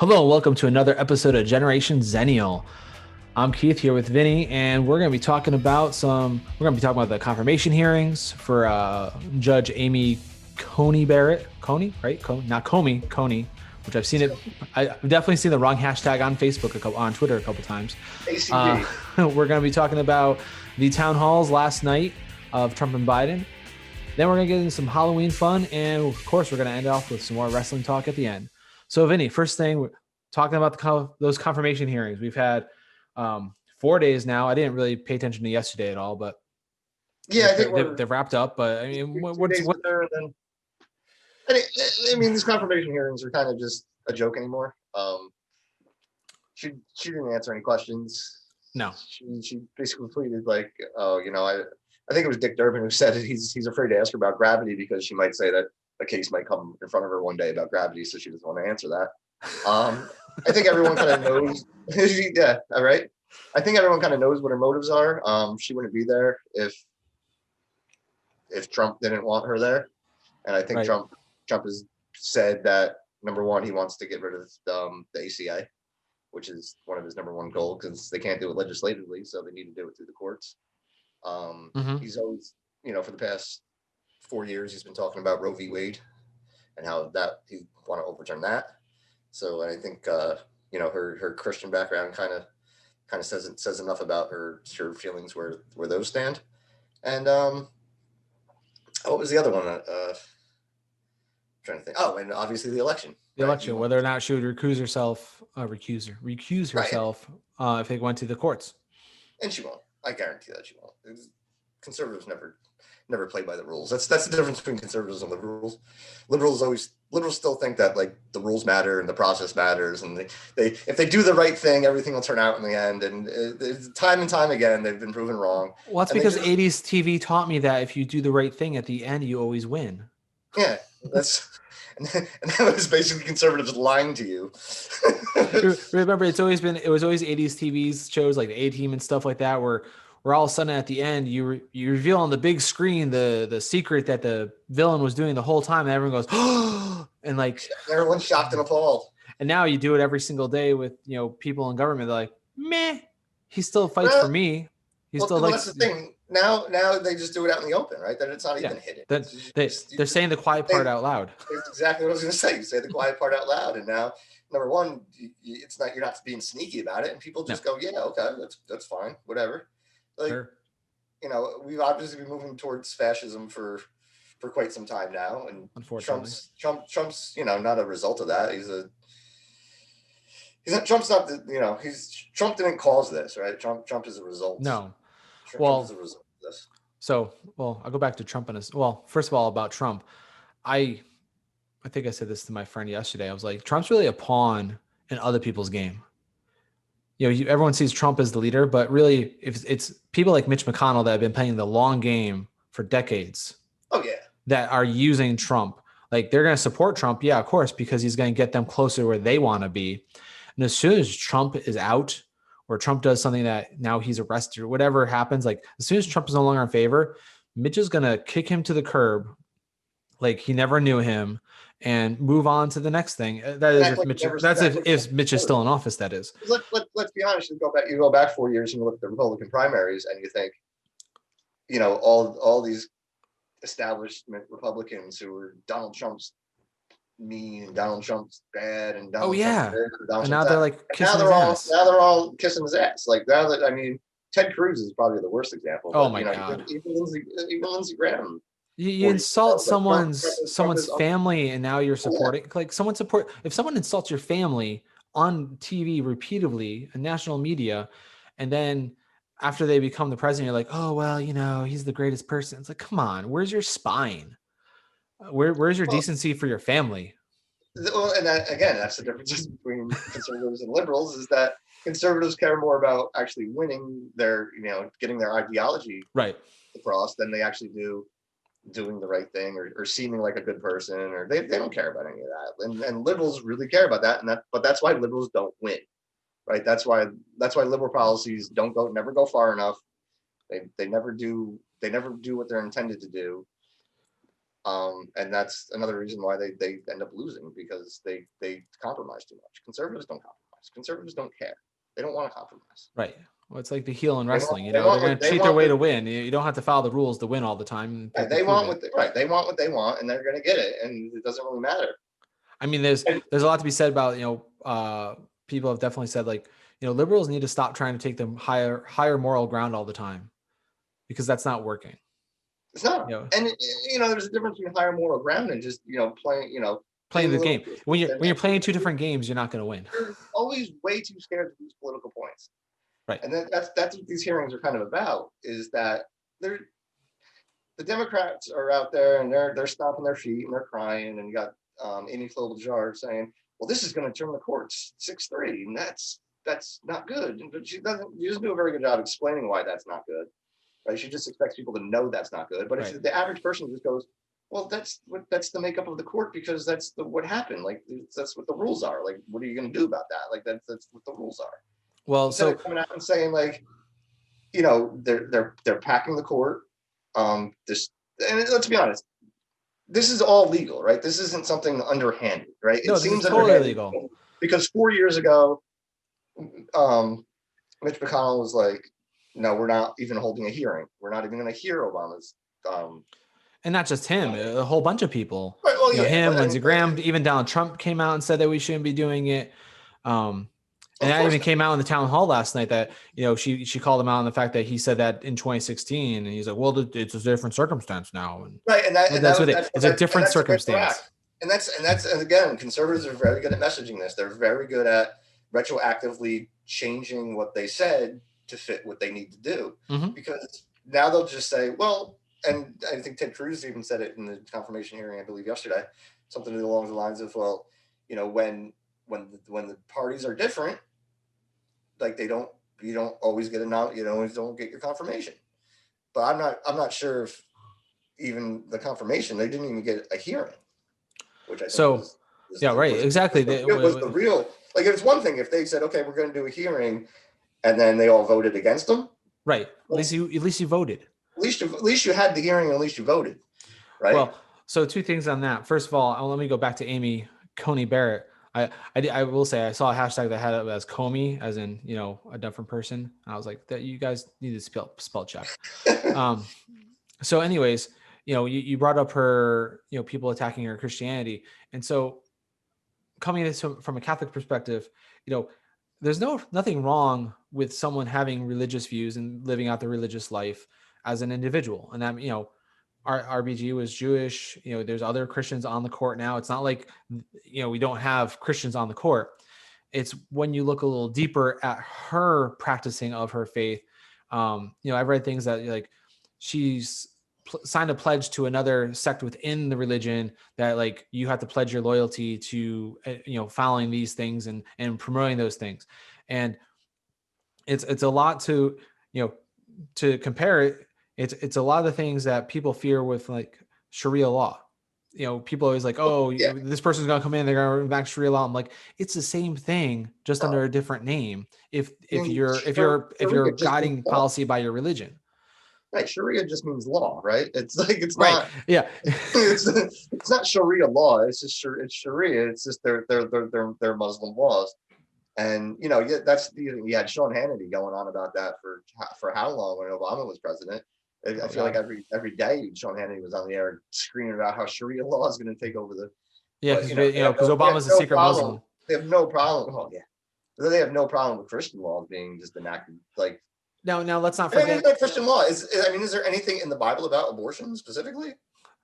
Hello and welcome to another episode of Generation Xennial. I'm Keith here with Vinnie, and we're going to be talking about the confirmation hearings for Judge Amy Coney Barrett. Coney, right? Not Comey, Coney, which I've definitely seen the wrong hashtag on Facebook, on Twitter a couple times. ACB. We're going to be talking about the town halls last night of Trump and Biden. Then we're going to get into some Halloween fun, and of course, we're going to end off with some more wrestling talk at the end. So, Vinny, first thing, we're talking about those confirmation hearings. We've had 4 days now. I didn't really pay attention to yesterday at all, but yeah, I think they've wrapped up. But I mean, what's there? Then I mean, these confirmation hearings are kind of just a joke anymore. She didn't answer any questions. No. She basically pleaded like, oh, I think it was Dick Durbin who said it. He's afraid to ask her about gravity because she might say that a case might come in front of her one day about gravity, so she doesn't want to answer that. I think everyone kind of knows. Yeah, all right. I think everyone kind of knows what her motives are. She wouldn't be there if Trump didn't want her there, and I think Right. Trump has said that number one, he wants to get rid of the ACA, which is one of his number one goals because they can't do it legislatively, so they need to do it through the courts. He's always, for the past 4 years, he's been talking about Roe v. Wade and how that he want to overturn that. So I think her Christian background kind of says enough about her feelings where those stand. And what was the other one? Trying to think. Oh, and obviously the election. The election, whether or not she would recuse herself if they went to the courts. And she won't. I guarantee that she won't. Conservatives never play by the rules. That's the difference between conservatives and liberals. Liberals still think that like the rules matter and the process matters, and they if they do the right thing, everything will turn out in the end. And time and time again, they've been proven wrong. Well, that's because 80s TV taught me that if you do the right thing at the end, you always win. Yeah, and that was basically conservatives lying to you. Remember, it was always 80s TV's shows like the A-Team and stuff like that, where all of a sudden at the end you reveal on the big screen the secret that the villain was doing the whole time, and everyone goes, oh, and like everyone's shocked and appalled. And now you do it every single day with people in government. They're like, meh, he still fights for me. That's the thing. Now they just do it out in the open, right? That it's not even hidden. They're saying the quiet part out loud. That's exactly what I was going to say. You say the quiet part out loud, and now number one, it's not, you're not being sneaky about it, and people just go, yeah, okay, that's fine, whatever. Like, sure. We've obviously been moving towards fascism for quite some time now, and unfortunately, Trump's not a result of that. Trump's not Trump didn't cause this, right? Trump is a result. No. Trump is a result of this. So, I'll go back to Trump first of all, about Trump, I think I said this to my friend yesterday. I was like, Trump's really a pawn in other people's game. Everyone sees Trump as the leader, but really, if it's people like Mitch McConnell that have been playing the long game for decades. Oh yeah. That are using Trump. Like, they're going to support Trump, yeah, of course, because he's going to get them closer where they want to be. And as soon as Trump is out, or Trump does something that now he's arrested or whatever happens, like as soon as Trump is no longer in favor, Mitch is going to kick him to the curb like he never knew him and move on to the next thing. That is if Mitch is still in office, that is. Let's be honest. You go back 4 years and you look at the Republican primaries and you think, all these establishment Republicans who were Donald Trump's mean and Donald Trump's bad and Donald Trump's good, and now they're like now they're all kissing his ass. Like now that, I mean, Ted Cruz is probably the worst example. Oh my God. Even Lindsey Graham. You insult someone's family, and now you're supporting if someone insults your family on TV repeatedly in national media, and then after they become the president, you're like, oh well, he's the greatest person. It's like, come on, where's your spine? Where's your decency for your family? Well, and that's the difference between conservatives and liberals, is that conservatives care more about actually winning their, getting their ideology right across than they actually do doing the right thing or seeming like a good person, or they don't care about any of that. And liberals really care about that, but that's why liberals don't win, right? That's why liberal policies never go far enough. They never do what they're intended to do. And that's another reason why they end up losing, because they compromise too much. Conservatives don't compromise. Conservatives don't care. They don't want to compromise. Right. Well, it's like the heel in They wrestling. want, They're going to cheat their want way to win. You don't have to follow the rules to win all the time. right, they want what they want what they want, and they're going to get it, and it doesn't really matter. I mean, there's a lot to be said about, people have definitely said, like, liberals need to stop trying to take them higher moral ground all the time, because that's not working. It's not. And there's a difference between higher moral ground and just playing the game. When you're playing two different games, you're not going to win. You're always way too scared to lose political points. Right. And that's what these hearings are kind of about, is that the Democrats are out there and they're stomping their feet and they're crying, and you got Amy Klobuchar saying, well, this is going to turn the courts 6-3, and that's not good. But she doesn't do a very good job explaining why that's not good. Right? She just expects people to know that's not good. But if the average person just goes, well, that's the makeup of the court, because that's what happened. Like, that's what the rules are. Like, what are you going to do about that? Like, that's what the rules are. Well, instead of coming out and saying, like, they're packing the court. And let's be honest, this is all legal, right? This isn't something underhanded, right? No, it seems totally illegal. Because 4 years ago, Mitch McConnell was like, no, we're not even holding a hearing. We're not even going to hear Obama's. And not just him, a whole bunch of people. Right, well, him, Lindsey Graham, even Donald Trump came out and said that we shouldn't be doing it. And that even came out in the town hall last night that, she called him out on the fact that he said that in 2016, and he's like, well, it's a different circumstance now. And right. And it's a different circumstance. And again, conservatives are very good at messaging this. They're very good at retroactively changing what they said to fit what they need to do. Mm-hmm. Because now they'll just say, well, and I think Ted Cruz even said it in the confirmation hearing, I believe yesterday, something along the lines of, well, when the parties are different, like you don't always get don't get your confirmation. But I'm not sure if even the confirmation, they didn't even get a hearing, which I think exactly. It was the real, like, it's one thing if they said, okay, we're going to do a hearing, and then they all voted against them. Right. Well, at least you voted. At least you had the hearing, and at least you voted. Right. Well, so two things on that. First of all, let me go back to Amy Coney Barrett. I will say I saw a hashtag that had it as Comey, as in, a different person. I was like, that you guys need to spell check. So anyways, you brought up her, people attacking her Christianity. And so coming at this from a Catholic perspective, there's nothing wrong with someone having religious views and living out their religious life as an individual. And that, RBG was Jewish. There's other Christians on the court now. It's not like, we don't have Christians on the court. It's when you look a little deeper at her practicing of her faith. I've read things that, like, she's signed a pledge to another sect within the religion that, like, you have to pledge your loyalty to, following these things and promoting those things. And it's a lot to compare it. It's a lot of the things that people fear with, like, Sharia law. People always like, this person's gonna come in, they're gonna enact Sharia law. I'm like, it's the same thing, just under a different name. If you're guiding policy by your religion. Right, Sharia just means law, right? It's like, it's right. Not. Yeah, it's not Sharia law. It's just it's Sharia. It's just their Muslim laws. And you had Sean Hannity going on about that for how long when Obama was president. I feel like every day Sean Hannity was on the air screaming about how Sharia law is going to take over the. Yeah, because Obama's a secret Muslim. They have no problem. Oh yeah, they have no problem with Christian laws being just enacted. Like, now let's not forget that Christian law is. Is there anything in the Bible about abortion specifically?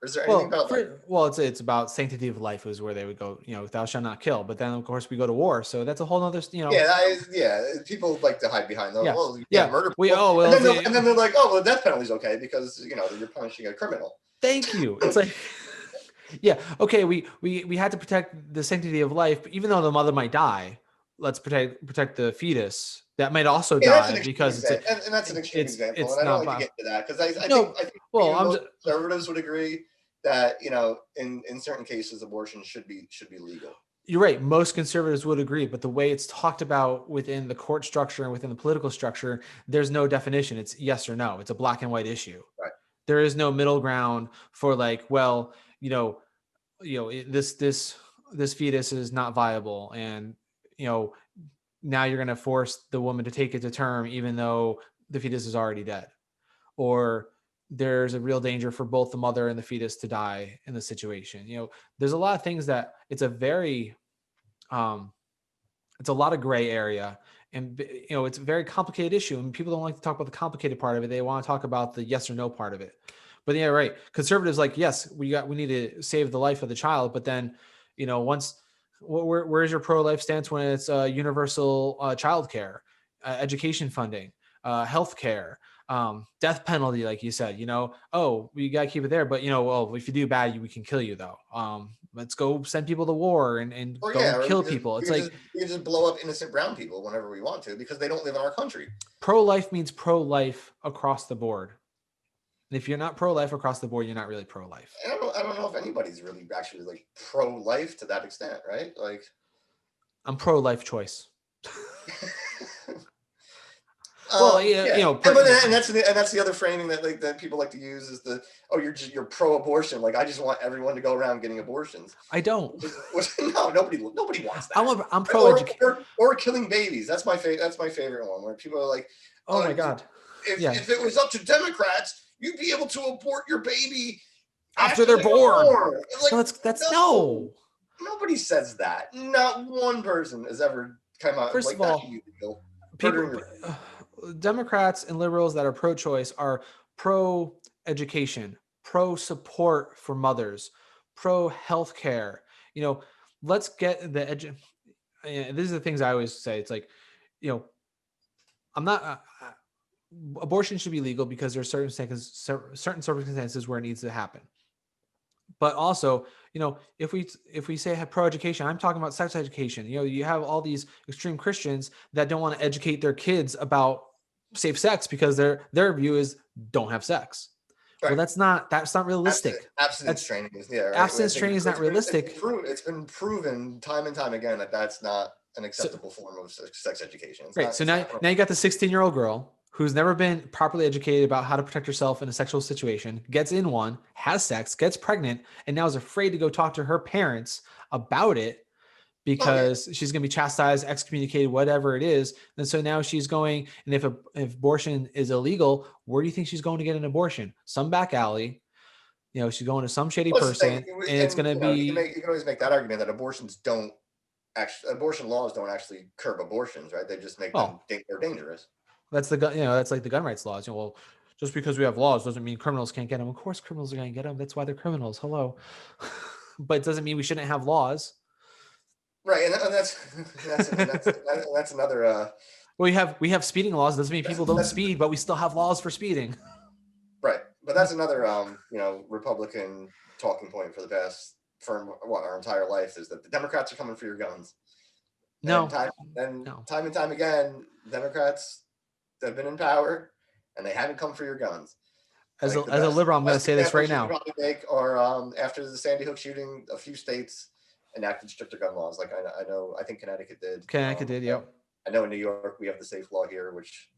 Or is there anything about it's about sanctity of life is where they would go, thou shalt not kill. But then of course we go to war, so that's a whole other, people like to hide behind those. Murder. And then they're like, oh, well, the death penalty's okay because you're punishing a criminal. Thank you. It's like, okay, we had to protect the sanctity of life, but even though the mother might die, let's protect the fetus that might also die because that's an extreme example. And I don't like to get to that because I think conservatives would agree that in certain cases abortion should be legal. You're right. Most conservatives would agree, but the way it's talked about within the court structure and within the political structure, there's no definition. It's yes or no. It's a black and white issue. Right. There is no middle ground for, like, well, you know, this fetus is not viable, and now you're going to force the woman to take it to term even though the fetus is already dead, or there's a real danger for both the mother and the fetus to die in the situation. There's a lot of things that it's a very it's a lot of gray area, and it's a very complicated issue, and people don't like to talk about the complicated part of it. They want to talk about the yes or no part of it. But yeah, right. Conservatives like, yes, we need to save the life of the child, but then, once where's your pro-life stance when it's universal child care, education funding, health care, death penalty, like you said, oh, we got to keep it there. But, well, if you do bad, we can kill you though. Let's go send people to war and Or go yeah, or kill people. It's like, we just blow up innocent brown people whenever we want to because they don't live in our country. pro-life means pro-life across the board. And if you're not pro-life across the board, you're not really pro-life. I don't know if anybody's really actually like pro-life to that extent, right? Like, I'm pro-life choice. Well, yeah. And that's the other framing that people like to use is you're pro-abortion. Like, I just want everyone to go around getting abortions. I don't. No, nobody wants that. I'm pro-education or killing babies. That's my favorite one, where people are like, oh my God, if it was up to Democrats, you'd be able to abort your baby after they're born. Like, no, no. Nobody says that. Not one person has ever come out. First of all, people, Democrats and liberals that are pro-choice are pro-education, pro-support for mothers, pro-healthcare. Let's get the these are the things I always say. It's like, I'm not. Abortion should be legal because there are certain circumstances where it needs to happen. But also, if we say have pro-education, I'm talking about sex education. You have all these extreme Christians that don't want to educate their kids about safe sex because their view is don't have sex. Right. Well, that's not realistic. Abstinence training is right? Abstinence training is not realistic. It's been proven time and time again that that's not an acceptable form of sex education. Right. So now you got the 16-year-old girl who's never been properly educated about how to protect herself in a sexual situation, gets in one, has sex, gets pregnant, and now is afraid to go talk to her parents about it because she's going to be chastised, excommunicated, whatever it is. And so now she's going, and if abortion is illegal, where do you think she's going to get an abortion? Some back alley. She's going to some shady person, and it's going to be. You can always make that argument that abortion laws don't actually curb abortions, right? They just make them they're dangerous. That's that's like the gun rights laws. Well, just because we have laws doesn't mean criminals can't get them. Of course, criminals are going to get them. That's why they're criminals. Hello, but it doesn't mean we shouldn't have laws. Right, and that's another. Well, we have speeding laws. Doesn't mean people don't speed, but we still have laws for speeding. Right, but that's another Republican talking point for our entire life is that the Democrats are coming for your guns. No, time and time again, Democrats have been in power and they haven't come for your guns. As a liberal, I'm going to say this right now. After the Sandy Hook shooting, a few states enacted stricter gun laws. Like I think Connecticut did. Yeah. I know in New York we have the safe law here, which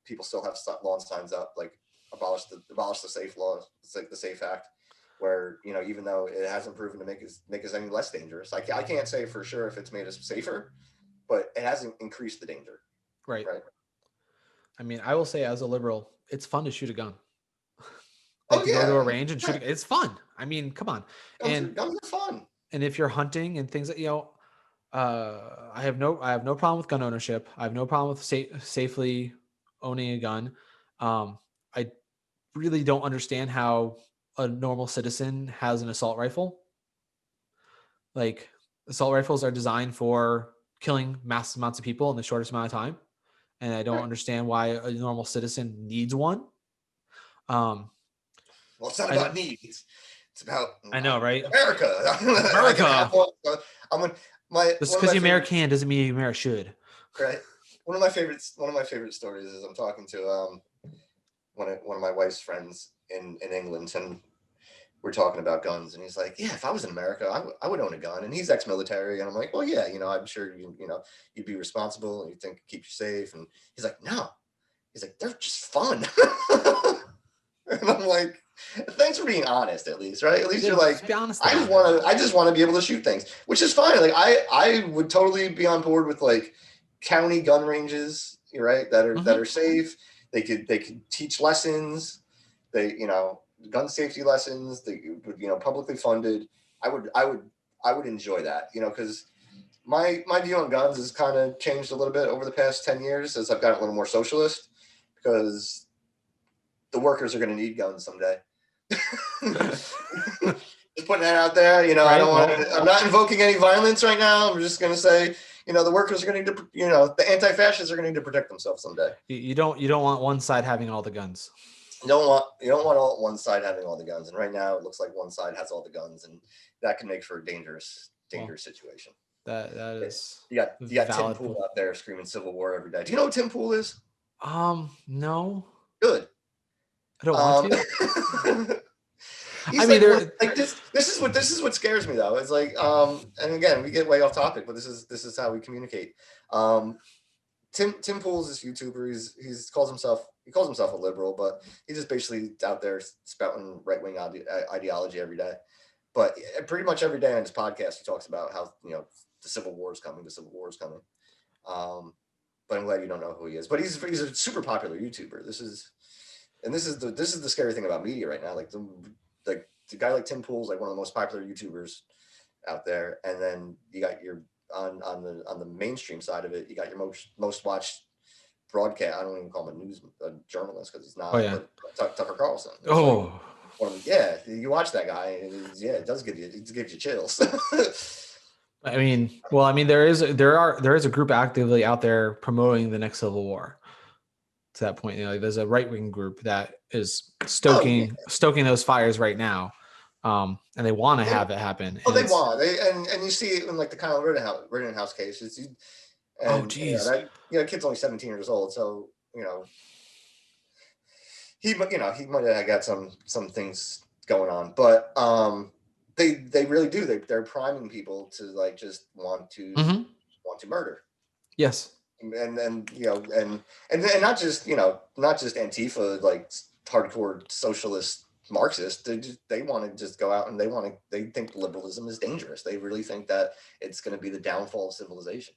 people still have lawn signs up, like abolish the safe law. It's like the Safe Act, where even though it hasn't proven to make us any less dangerous, I can't say for sure if it's made us safer, but it hasn't increased the danger. Right. I mean, I will say as a liberal, it's fun to shout a gun. Go to a range and shoot. It's fun. I mean, come on. Guns are fun. And if you're hunting and things that I have no problem with gun ownership. I have no problem with safely owning a gun. I really don't understand how a normal citizen has an assault rifle. Like, assault rifles are designed for killing massive amounts of people in the shortest amount of time. And I don't understand why a normal citizen needs one. Well, it's not about needs. It's about I know, right? America. Just because you're American doesn't mean America should. Right. One of my favorite stories is I'm talking to one of my wife's friends in England, and we're talking about guns, and he's like, yeah, if I was in America, I would own a gun. And he's ex-military, and I'm like, well, yeah, I'm sure you'd be responsible and you think keep you safe. And he's like, no, he's like, they're just fun. And I'm like, thanks for being honest, at least, right? At least Yeah, you're like, just be honest I just want to be able to shoot things, which is fine. Like I would totally be on board with like county gun ranges, right? That are safe. They could teach lessons. They, gun safety lessons. They, publicly funded. I would enjoy that, because my view on guns has kind of changed a little bit over the past 10 years as I've gotten a little more socialist, because the workers are going to need guns someday. Just putting that out there, I don't want to, I'm not invoking any violence right now. I'm just going to say, the workers are going to need to, the anti-fascists are going to need to protect themselves someday. You don't want one side having all the guns. You don't want one side having all the guns. And right now it looks like one side has all the guns, and that can make for a dangerous situation. That is, you got Tim Pool out there screaming Civil War every day. Do you know what Tim Pool is? No. Good. I don't want to. I mean, this is what scares me though. It's like, and again, we get way off topic, but this is how we communicate. Tim Pool's this YouTuber. He calls himself a liberal, but he's just basically out there spouting right-wing ideology every day. But pretty much every day on his podcast, he talks about how the Civil War is coming. But I'm glad you don't know who he is. But he's a super popular YouTuber. This is the scary thing about media right now. Like the guy like Tim Pool's like one of the most popular YouTubers out there, and then you got your on the mainstream side of it, you got your most watched broadcast. I don't even call him a journalist because he's not. Oh yeah, Tucker Carlson. Oh, like, you watch that guy, and it does give you chills. I mean, there is a group actively out there promoting the next Civil War. To that point, there's a right-wing group that is stoking those fires right now, and they want to have it happen. Oh, and you see it in like the Kyle Rittenhouse case. Geez, kid's only 17 years old, so he might have got some things going on, but they really do. They're priming people to like just want to murder. Yes. And not just Antifa, like hardcore socialist Marxist. They want to just go out and they think liberalism is dangerous. They really think that it's going to be the downfall of civilization.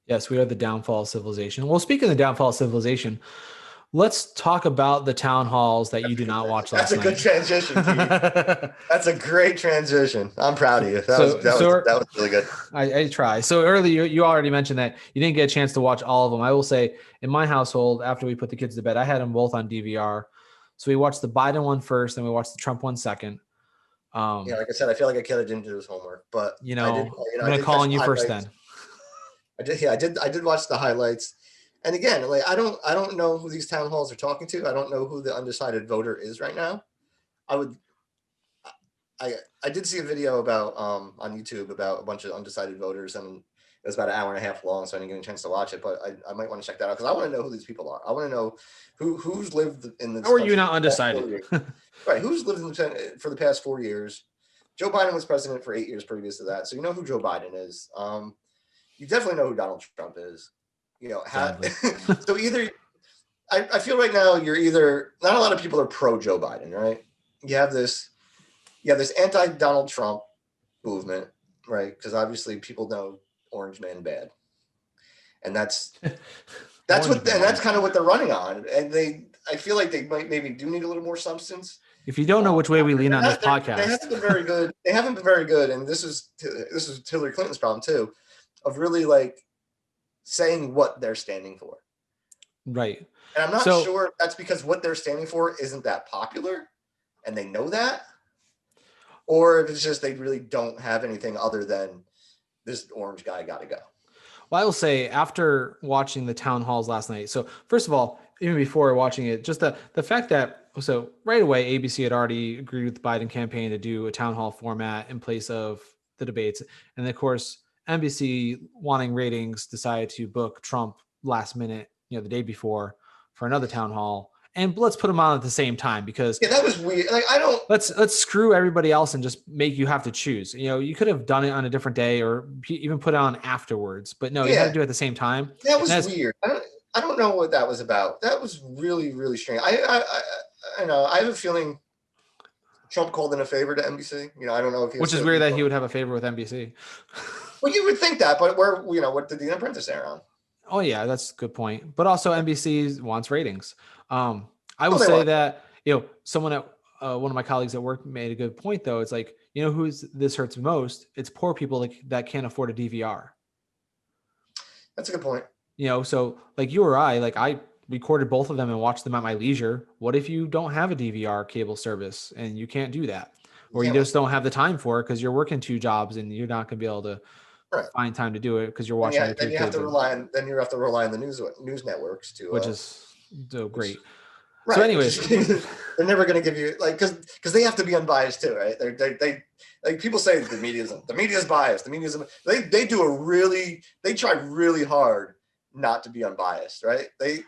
Yes, we are the downfall of civilization. Well, speaking of the downfall of civilization, let's talk about the town halls that you did not watch last night. That's a good transition, Pete. That's a great transition. I'm proud of you. That was really good. I try. So earlier, you already mentioned that you didn't get a chance to watch all of them. I will say, in my household, after we put the kids to bed, I had them both on DVR. So we watched the Biden one first, and we watched the Trump one second. Like I said, I feel like a kid didn't do his homework, but I'm going to call on you first then. I did watch the highlights. And again, like I don't know who these town halls are talking to. I don't know who the undecided voter is right now. I did see a video about on YouTube about a bunch of undecided voters, and it was about an hour and a half long, so I didn't get a chance to watch it. But I might want to check that out because I want to know who these people are. I want to know who's lived in this. How are you not undecided? Right, who's lived for the past 4 years? Joe Biden was president for 8 years previous to that, so you know who Joe Biden is. You definitely know who Donald Trump is. So either I feel right now you're either not a lot of people are pro Joe Biden, right? You have this anti-Donald Trump movement, right? Because obviously people know Orange Man bad, and that's kind of what they're running on. And I feel like they might maybe do need a little more substance. If you don't know which way we lean on this podcast, they haven't been very good. They haven't been very good, and this is Hillary Clinton's problem too, of really like saying what they're standing for. Right. And I'm not sure if that's because what they're standing for isn't that popular and they know that, or if it's just they really don't have anything other than this orange guy got to go. Well, I will say after watching the town halls last night. So first of all, even before watching it, just the fact that, so right away, ABC had already agreed with the Biden campaign to do a town hall format in place of the debates. And of course, NBC, wanting ratings, decided to book Trump last minute, the day before for another town hall. And let's put them on at the same time because that was weird. Like let's screw everybody else and just make you have to choose. You could have done it on a different day or even put it on afterwards, but no, you had to do it at the same time. That was weird. I don't know what that was about. That was really, really strange. I know. I have a feeling Trump called in a favor to NBC. I don't know if he Which is weird that he would have a favor with NBC. Well, you would think that, but what did The Apprentice air on? Oh yeah, that's a good point. But also NBC wants ratings. I will they say want. that, someone at one of my colleagues at work made a good point though. It's like, who's this hurts most? It's poor people that can't afford a DVR. That's a good point. So like you or I recorded both of them and watched them at my leisure. What if you don't have a DVR cable service and you can't do that? Or you just don't have the time for it because you're working 2 jobs and you're not going to be able to find time to do it because you're watching your 2 kids. Then you have to rely on the news networks to, which is so great. Right. So anyways, they're never going to give you because they have to be unbiased too, right? They like people say the media's biased. They try really hard not to be unbiased, right? They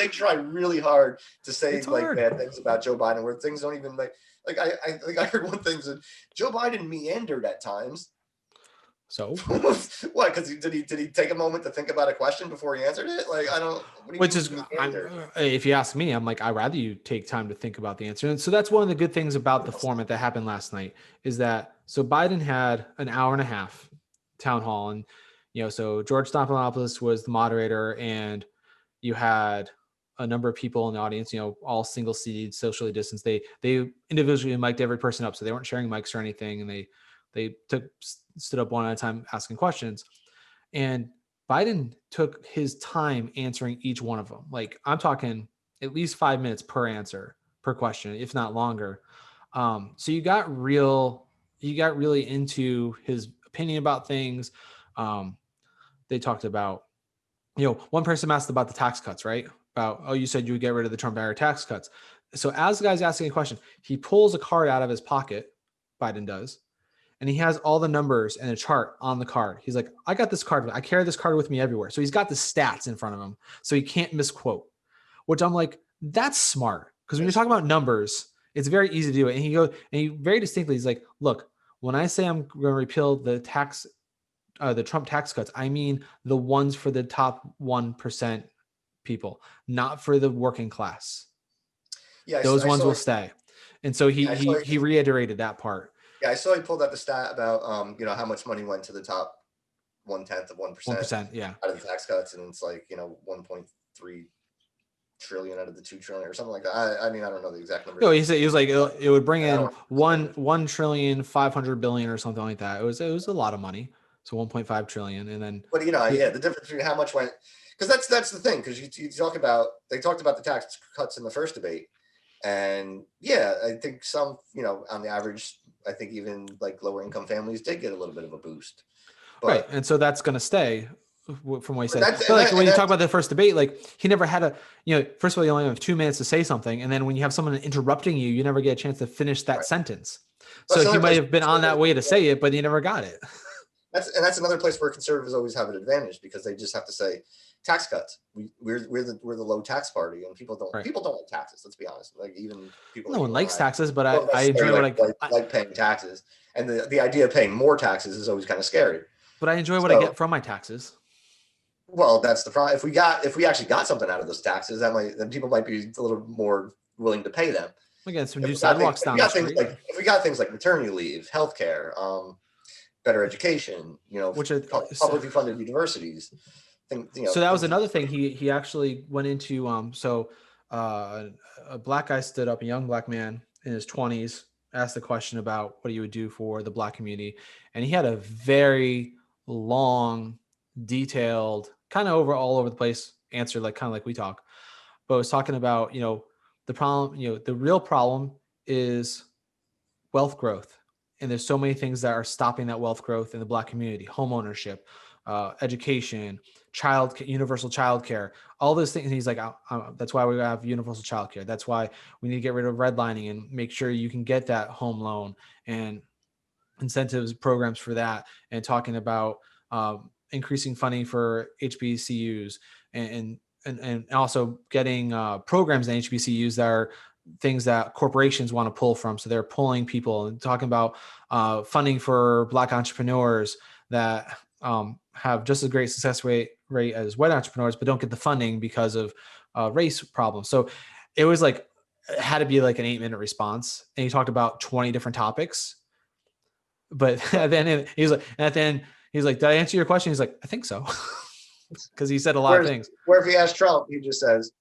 try really hard to say bad things about Joe Biden where things don't even I think I heard one thing that Joe Biden meandered at times. So what? Because did he take a moment to think about a question before he answered it? I don't. Which is, if you ask me, I'm like, I'd rather you take time to think about the answer. And so that's one of the good things about the format that happened last night is that so Biden had an hour and a half town hall, and so George Stephanopoulos was the moderator, and you had a number of people in the audience, all single seated, socially distanced. They individually mic'd every person up, so they weren't sharing mics or anything, and they stood up one at a time asking questions. And Biden took his time answering each one of them. Like I'm talking at least 5 minutes per answer, per question, if not longer. So you got really into his opinion about things. They talked about, one person asked about the tax cuts, right? About, you said you would get rid of the Trump era tax cuts. So as the guy's asking a question, he pulls a card out of his pocket, Biden does, and he has all the numbers and a chart on the card. He's like, I got this card. I carry this card with me everywhere. So he's got the stats in front of him, so he can't misquote, which I'm like, that's smart. Because when you're talking about numbers, it's very easy to do it. And he very distinctly, he's like, look, when I say I'm going to repeal the Trump tax cuts, I mean the ones for the top 1% people, not for the working class. Yeah, those ones will stay. And so he reiterated that part. Yeah, I saw he pulled out the stat about how much money went to the top 1/10 of 1%. Yeah, out of the tax cuts, and it's 1.3 trillion out of the 2 trillion or something like that. I mean, I don't know the exact number. No, he was like it would bring in 1.5 trillion or something like that. It was a lot of money. So 1.5 trillion, and then. But the difference between how much went, because that's the thing, because you talk about they talked about the tax cuts in the first debate, and I think some on the average, I think even lower income families did get a little bit of a boost. But, right, and so that's going to stay from what he said. But when you talk about the first debate, he never had first of all, you only have 2 minutes to say something, and then when you have someone interrupting you, you never get a chance to finish that sentence. So he might have been on that way to say it, but he never got it. That's another place where conservatives always have an advantage because they just have to say tax cuts. We're the low tax party, and people don't like taxes. Let's be honest. Even people. No one likes taxes, but I enjoy what I like paying taxes, and the idea of paying more taxes is always kind of scary. But I enjoy what I get from my taxes. Well, that's the problem. If we actually got something out of those taxes, then people might be a little more willing to pay them. Again, some new sidewalks down the street. If we got things like maternity leave, healthcare, better education, which are publicly funded universities. So that was another thing. He actually went into a black guy stood up, a young black man in his 20s, asked the question about what he would do for the black community, and he had a very long, detailed, kind of all over the place answer, kind of like we talk, but was talking about the problem. The real problem is wealth growth. And there's so many things that are stopping that wealth growth in the black community: home ownership, education, universal childcare, all those things. And he's like, that's why we have universal childcare. That's why we need to get rid of redlining and make sure you can get that home loan and incentives programs for that. And talking about increasing funding for HBCUs and also getting programs in HBCUs that are things that corporations want to pull from. So they're pulling people, and talking about funding for black entrepreneurs that have just as great success rate rate as white entrepreneurs, but don't get the funding because of race problems. So it was like, it had to be like an 8-minute response. And he talked about 20 different topics. But then he's like, and at the end, he's like, did I answer your question? He's like, I think so. Because he said a lot of things. Where if he asks Trump, he just says,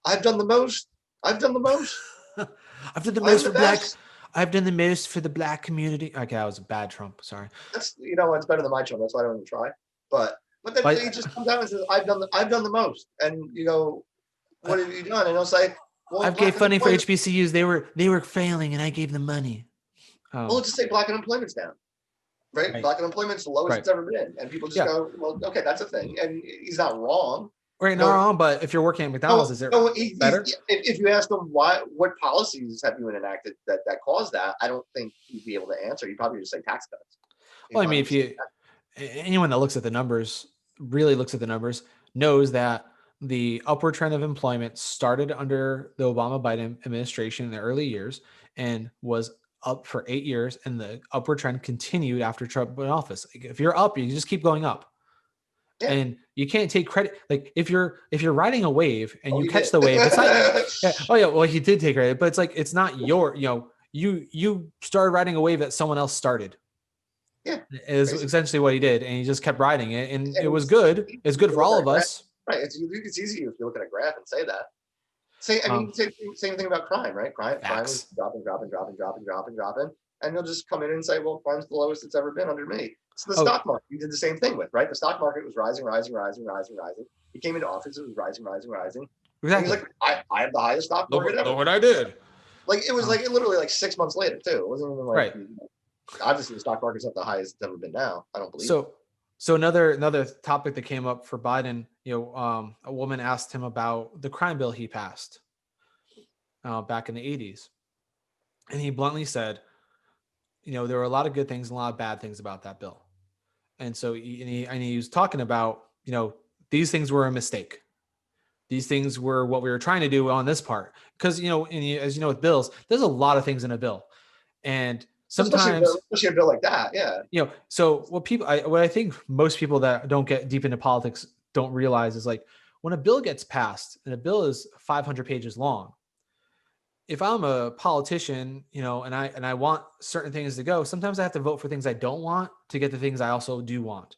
I've done the most. I've done the most. I've done the most for blacks. I've done the most for the black community. Okay, that was a bad Trump. Sorry. That's, it's better than my Trump. That's why I don't even try. But then he just comes out and says, I've done the most. And you go, what have you done? And he'll say, well, I've gave funding for HBCUs. They were failing, and I gave them money. Well, let's just say black unemployment's down. Right? Black unemployment's the lowest it's ever been. And people just go, well, okay, that's a thing. And he's not wrong. Right, not wrong, but if you're working at McDonald's, is it better? If you ask him what policies have you enacted that caused that, I don't think he'd be able to answer. He'd probably just say tax cuts. Well, I mean, anyone that looks at the numbers, really looks at the numbers, knows that the upward trend of employment started under the Obama-Biden administration in the early years and was up for 8 years, and the upward trend continued after Trump went in office. Like, if you're up, you just keep going up. Yeah. And you can't take credit. Like if you're riding a wave and you catch the wave, it's not. Oh yeah, well he did take credit, but it's not your. You started riding a wave that someone else started. Yeah, is essentially what he did, and he just kept riding it, and it was good. It's good for all of us. Right. It's easy if you look at a graph and say that. Same thing about crime, right? Crime is dropping, and you'll just come in and say, well, crime's the lowest it's ever been under me. It's the stock market. You did the same thing with, right? The stock market was rising. He came into office, it was rising. Exactly. And he's like, I have the highest stock market ever. Look what I did. Like it was literally like 6 months later too. It wasn't even like obviously the stock market's not the highest it's ever been now. I don't believe. So another topic that came up for Biden, a woman asked him about the crime bill he passed back in the 80s. And he bluntly said, there were a lot of good things and a lot of bad things about that bill. And so he was talking about, these things were a mistake. These things were what we were trying to do on this part. Because, as you know, with bills, there's a lot of things in a bill. And sometimes, especially a bill like that, yeah. So what I think most people that don't get deep into politics don't realize is, like, when a bill gets passed and a bill is 500 pages long, if I'm a politician, and I want certain things to go, sometimes I have to vote for things I don't want to get the things I also do want.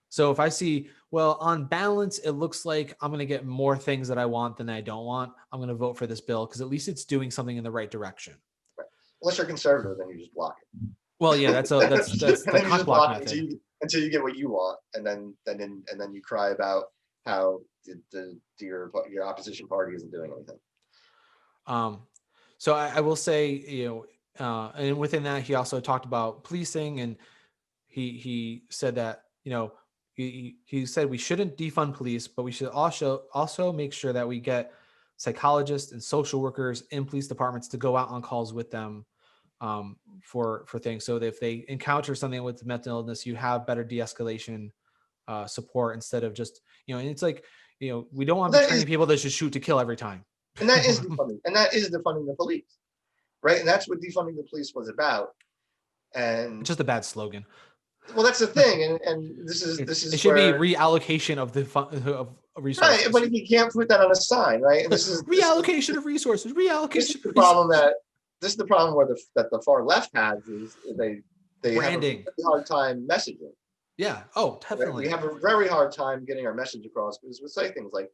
So if I see, well, on balance, it looks like I'm going to get more things that I want than I don't want, I'm going to vote for this bill because at least it's doing something in the right direction. Right. Unless you're conservative, then you just block it. Well, yeah, that's the cock block method. Until you get what you want, and then you cry about how your opposition party isn't doing anything. So I will say, and within that, he also talked about policing, and he said that, he said we shouldn't defund police, but we should also make sure that we get psychologists and social workers in police departments to go out on calls with them for things. So that if they encounter something with mental illness, you have better de-escalation support instead of just, and it's like, we don't want to be training people that should shoot to kill every time. And that is defunding. And that is defunding the police, right? And that's what defunding the police was about. And it's just a bad slogan. Well, that's the thing, and this is it should be reallocation of the of resources. Right, but you can't put that on a sign, right? And this is reallocation of resources. Reallocation. This is the problem where the far left has is they branding. have a hard time messaging. Yeah. Oh, definitely. We have a very hard time getting our message across because we say things like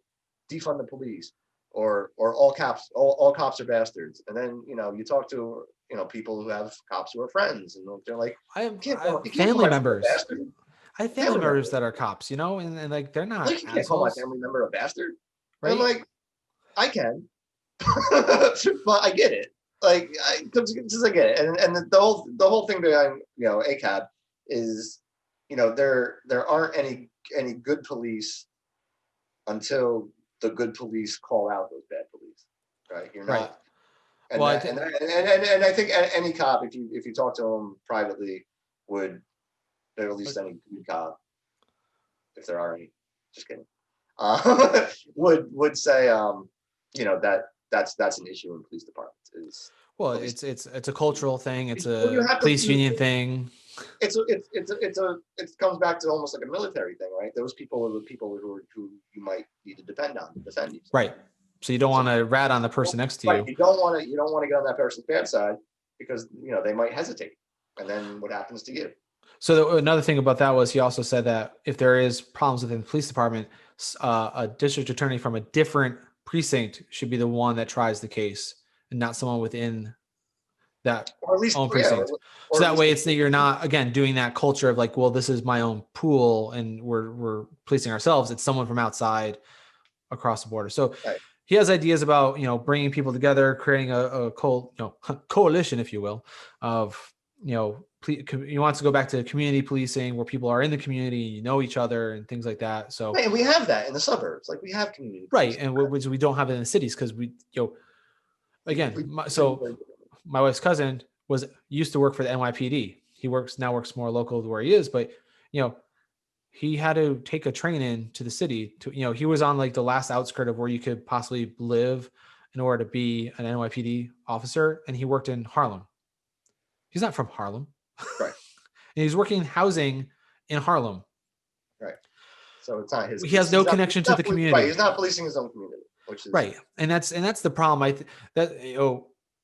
defund the police or all cops are bastards, and then you talk to people who have cops who are friends, and they're like, I have family members. I have family members that are cops, and like they're not. Like, you can't call my family member a bastard. Right? I'm like, I can, but I get it. Like, I get it, and the whole thing behind ACAB is there aren't any good police until the good police call out those bad police, right? You're not. Right. And, well, and I think any cop, if you talk to them privately, would, or at least any good cop, if there are any, just kidding, would say that's an issue in police departments. It's a cultural thing. It's a police union thing. It comes back to almost like a military thing, right? Those people are the people who you might need to depend on to defend you. Right. So you don't want to rat on the person next to you. Right. You don't want to get on that person's bad side because they might hesitate, and then what happens to you? So another thing about that was he also said that if there is problems within the police department, a district attorney from a different precinct should be the one that tries the case, and not someone within that or at least own precinct. So that way, you're not again doing that culture of like, well, this is my own pool, and we're policing ourselves. It's someone from outside across the border. So right. He has ideas about bringing people together, creating a coalition, if you will, of he wants to go back to community policing where people are in the community, each other and things like that. So right, and we have that in the suburbs, like we have community right, and we don't have it in the cities because my wife's cousin used to work for the NYPD. He now works more local to where he is, but he had to take a train in to the city to, he was on like the last outskirt of where you could possibly live in order to be an NYPD officer. And he worked in Harlem. He's not from Harlem. Right. And he's working housing in Harlem. Right. So it's not his. He has no connection to the community. Right. He's not policing his own community, which is right. And that's the problem.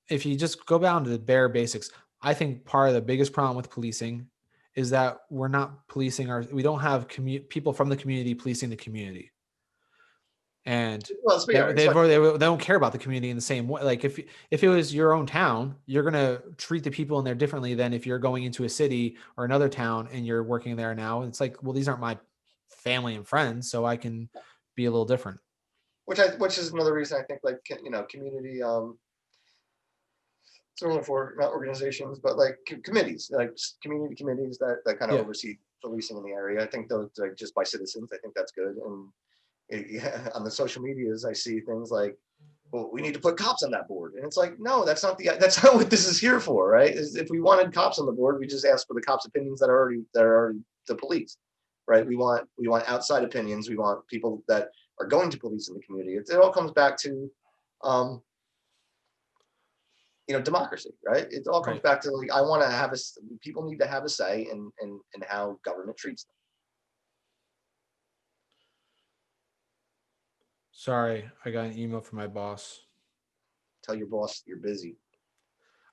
If you just go down to the bare basics, I think part of the biggest problem with policing is that we're not policing we don't have people from the community policing the community. And they don't care about the community in the same way. Like if it was your own town, you're going to treat the people in there differently than if you're going into a city or another town and you're working there now. And it's like, well, these aren't my family and friends, so I can be a little different. Which is another reason I think community, similar for not organizations, but like committees, like community committees that kind of oversee policing in the area. I think those just by citizens, I think that's good. And on the social medias, I see things like, well, we need to put cops on that board. And it's like, no, that's not what this is here for, right? If we wanted cops on the board, we just ask for the cops' opinions that are already the police, right? We want outside opinions. We want people that are going to police in the community. It all comes back to, democracy, right? It all comes back to like, I want to have people need to have a say in how government treats them. Sorry, I got an email from my boss. Tell your boss you're busy.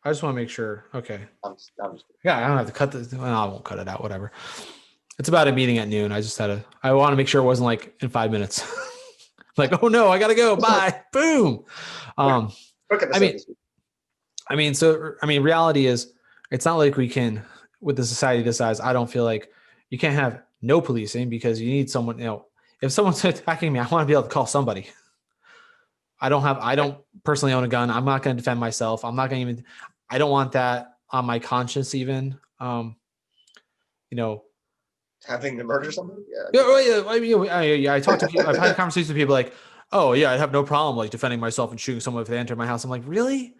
I just want to make sure. Okay. I'm just yeah, I don't have to cut this. Well, I won't cut it out. Whatever. It's about a meeting at noon. I want to make sure it wasn't like in 5 minutes. Like, oh no, I gotta go. Bye. Boom. Reality is, it's not like we can, with the society this size, I don't feel like you can't have no policing because you need someone, if someone's attacking me, I want to be able to call somebody. I don't personally own a gun. I'm not going to defend myself. I don't want that on my conscience even. Having to murder somebody? Yeah. I talk to people, I've had conversations with people like, oh yeah, I'd have no problem like defending myself and shooting someone if they enter my house. I'm like, really?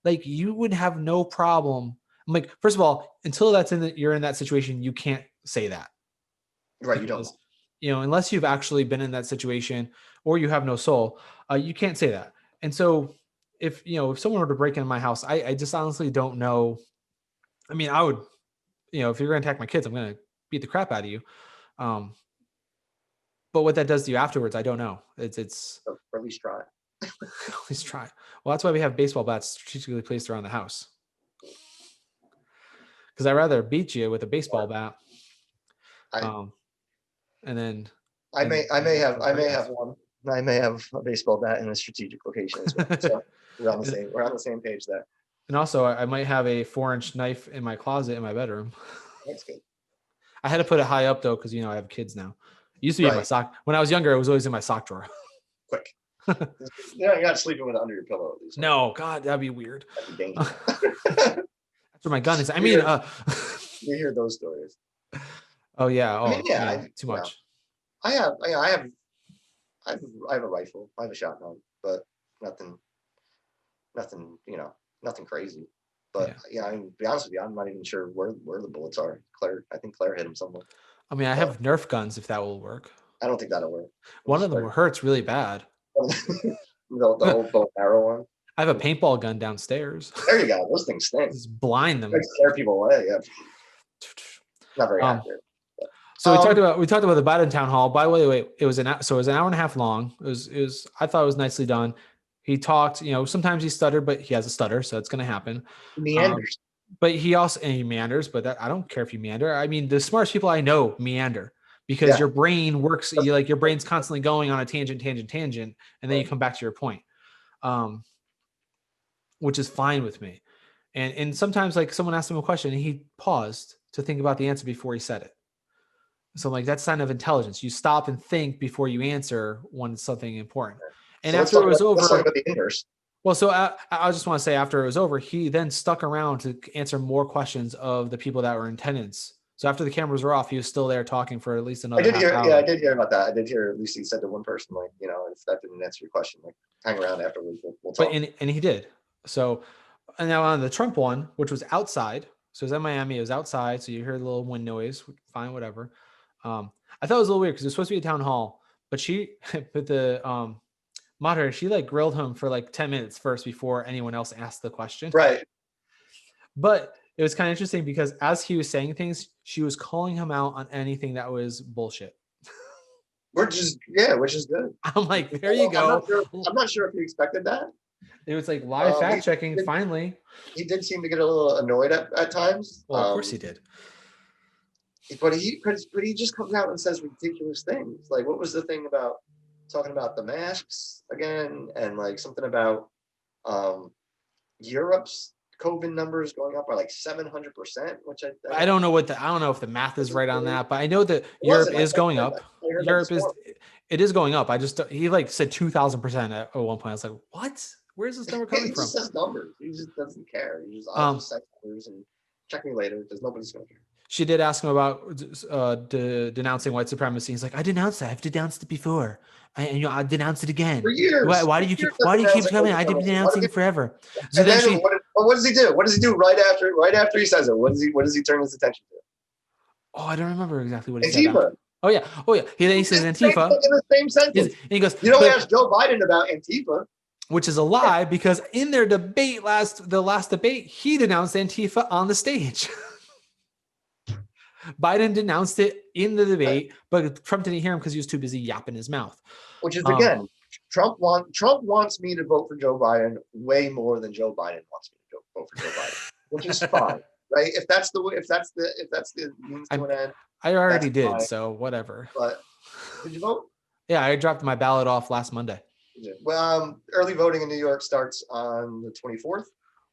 Like you would have no problem. I'm like, first of all, until you're in that situation, you can't say that. Right. Because, you don't. Unless you've actually been in that situation or you have no soul, you can't say that. And so if someone were to break into my house, I just honestly don't know. I mean, I would, if you're going to attack my kids, I'm going to beat the crap out of you. But what that does to you afterwards, I don't know. It's or at least try. At least try. Well, that's why we have baseball bats strategically placed around the house. Because I'd rather beat you with a baseball bat. And then I may have one. I may have a baseball bat in a strategic location as well. So we're on the same page there. And also, I might have a 4-inch knife in my closet in my bedroom. That's good. I had to put it high up though, because I have kids now. It used to be in my sock. When I was younger, it was always in my sock drawer. Quick. You're not sleeping with it under your pillow at least. No, God, that'd be weird. That'd be dangerous. That's where my gun is. We hear those stories. Oh yeah. Oh, too much. I have a rifle. I have a shotgun, but nothing, nothing crazy. But to be honest with you, I'm not even sure where the bullets are. I think Claire hit him somewhere. I mean, I have Nerf guns if that will work. I don't think that'll work. One of them hurts really bad. the old bow and arrow one. I have a paintball gun downstairs. There you go. Those things stink. Just blind them. Scare people away. Yeah. Not very accurate. So we talked about the Biden town hall. By the way, it was an hour and a half long. It was I thought it was nicely done. He talked, sometimes he stuttered, but he has a stutter, so it's going to happen. Meanders. But he meanders, but I don't care if you meander. I mean, the smartest people I know meander because your brain works. Your brain's constantly going on a tangent, and then you come back to your point, which is fine with me. And sometimes like someone asked him a question and he paused to think about the answer before he said it. So like that's a sign of intelligence. You stop and think before you answer when it's something important. And so after it was over, let's talk about the inverse. Well, so I just want to say after it was over, he then stuck around to answer more questions of the people that were in attendance. So after the cameras were off, he was still there talking for at least another half hour. Yeah, I did hear about that. I did hear at least he said to one person, like, if that didn't answer your question, like hang around afterwards. We'll talk. But and he did. So and now on the Trump one, which was outside. So it was in Miami. It was outside. So you hear the little wind noise. Fine, whatever. I thought it was a little weird because it was supposed to be a town hall, but the moderator, she like grilled him for like 10 minutes first before anyone else asked the question. Right. But it was kind of interesting because as he was saying things, she was calling him out on anything that was bullshit. Which is good. I'm like, there you go. I'm not sure if you expected that. It was like live fact checking. Finally, he did seem to get a little annoyed at times. Well, of course he did. But he just comes out and says ridiculous things. Like, what was the thing about talking about the masks again, and like something about Europe's COVID numbers going up by like 700%, which I don't know I don't know if the math is right on that, but I know that Europe is going up. It is going up. He like said 2,000% at one point. I was like, what? Where's this number coming from? He just says numbers. He just doesn't care. He just says numbers and check me later because nobody's going to care. She did ask him about denouncing white supremacy. He's like, I denounced that. I've denounced it before. I denounced it again. For years. Why do you keep telling me? I've been denouncing it forever. So then what does he do? What does he do right after he says it? What does he turn his attention to? Oh, I don't remember exactly what he Antifa. said. Oh yeah. He says Antifa. In the same sentence. And he goes, you don't ask Joe Biden about Antifa. Which is a lie because in their debate, the last debate, he denounced Antifa on the stage. Biden denounced it in the debate, but Trump didn't hear him because he was too busy yapping his mouth. Which is again, Trump wants me to vote for Joe Biden way more than Joe Biden wants me to vote for Joe Biden, which is fine, right? If that's the means to an end. I already did, fine. So whatever. But did you vote? Yeah, I dropped my ballot off last Monday. Well, early voting in New York starts on the 24th.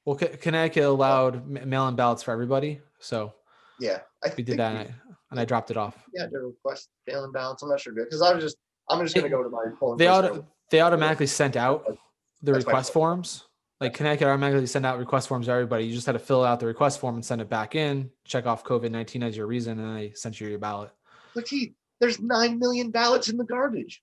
Well, Connecticut allowed mail-in ballots for everybody, so. Yeah, we did that, and I dropped it off. Yeah, to request mail-in ballots. I'm not sure because I'm just going to go to my polling. They automatically sent out the request forms. Like Connecticut automatically sent out request forms to everybody. You just had to fill out the request form and send it back in. Check off COVID-19 as your reason, and they sent you your ballot. Look, there's 9 million ballots in the garbage.